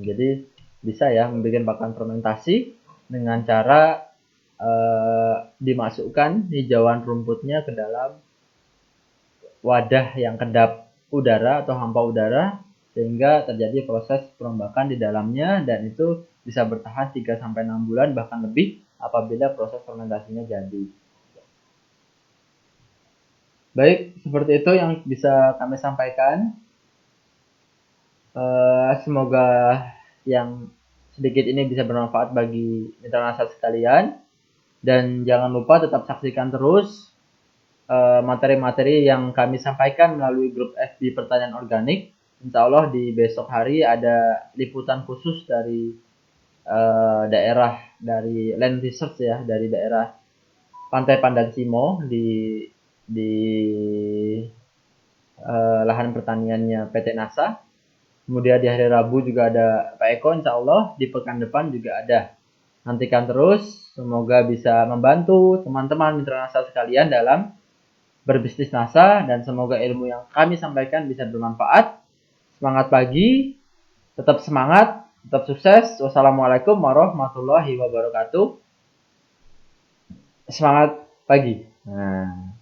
Jadi bisa ya membuat pakan fermentasi dengan cara dimasukkan hijauan rumputnya ke dalam wadah yang kedap udara atau hampa udara, sehingga terjadi proses perombakan di dalamnya, dan itu bisa bertahan 3-6 bulan bahkan lebih apabila proses fermentasinya jadi. Baik, seperti itu yang bisa kami sampaikan. Semoga yang sedikit ini bisa bermanfaat bagi mitra NASA sekalian, dan jangan lupa tetap saksikan terus materi-materi yang kami sampaikan melalui grup FB Pertanian Organik. Insya Allah di besok hari ada liputan khusus dari daerah dari Land Research ya, dari daerah Pantai Pandan Simo di lahan pertaniannya PT NASA. Kemudian di hari Rabu juga ada Pak Eko, insya Allah di pekan depan juga ada. Nantikan terus, semoga bisa membantu teman-teman mitra NASA sekalian dalam berbisnis NASA, dan semoga ilmu yang kami sampaikan bisa bermanfaat. Semangat pagi, tetap semangat, tetap sukses. Wassalamualaikum warahmatullahi wabarakatuh. Semangat pagi. Nah.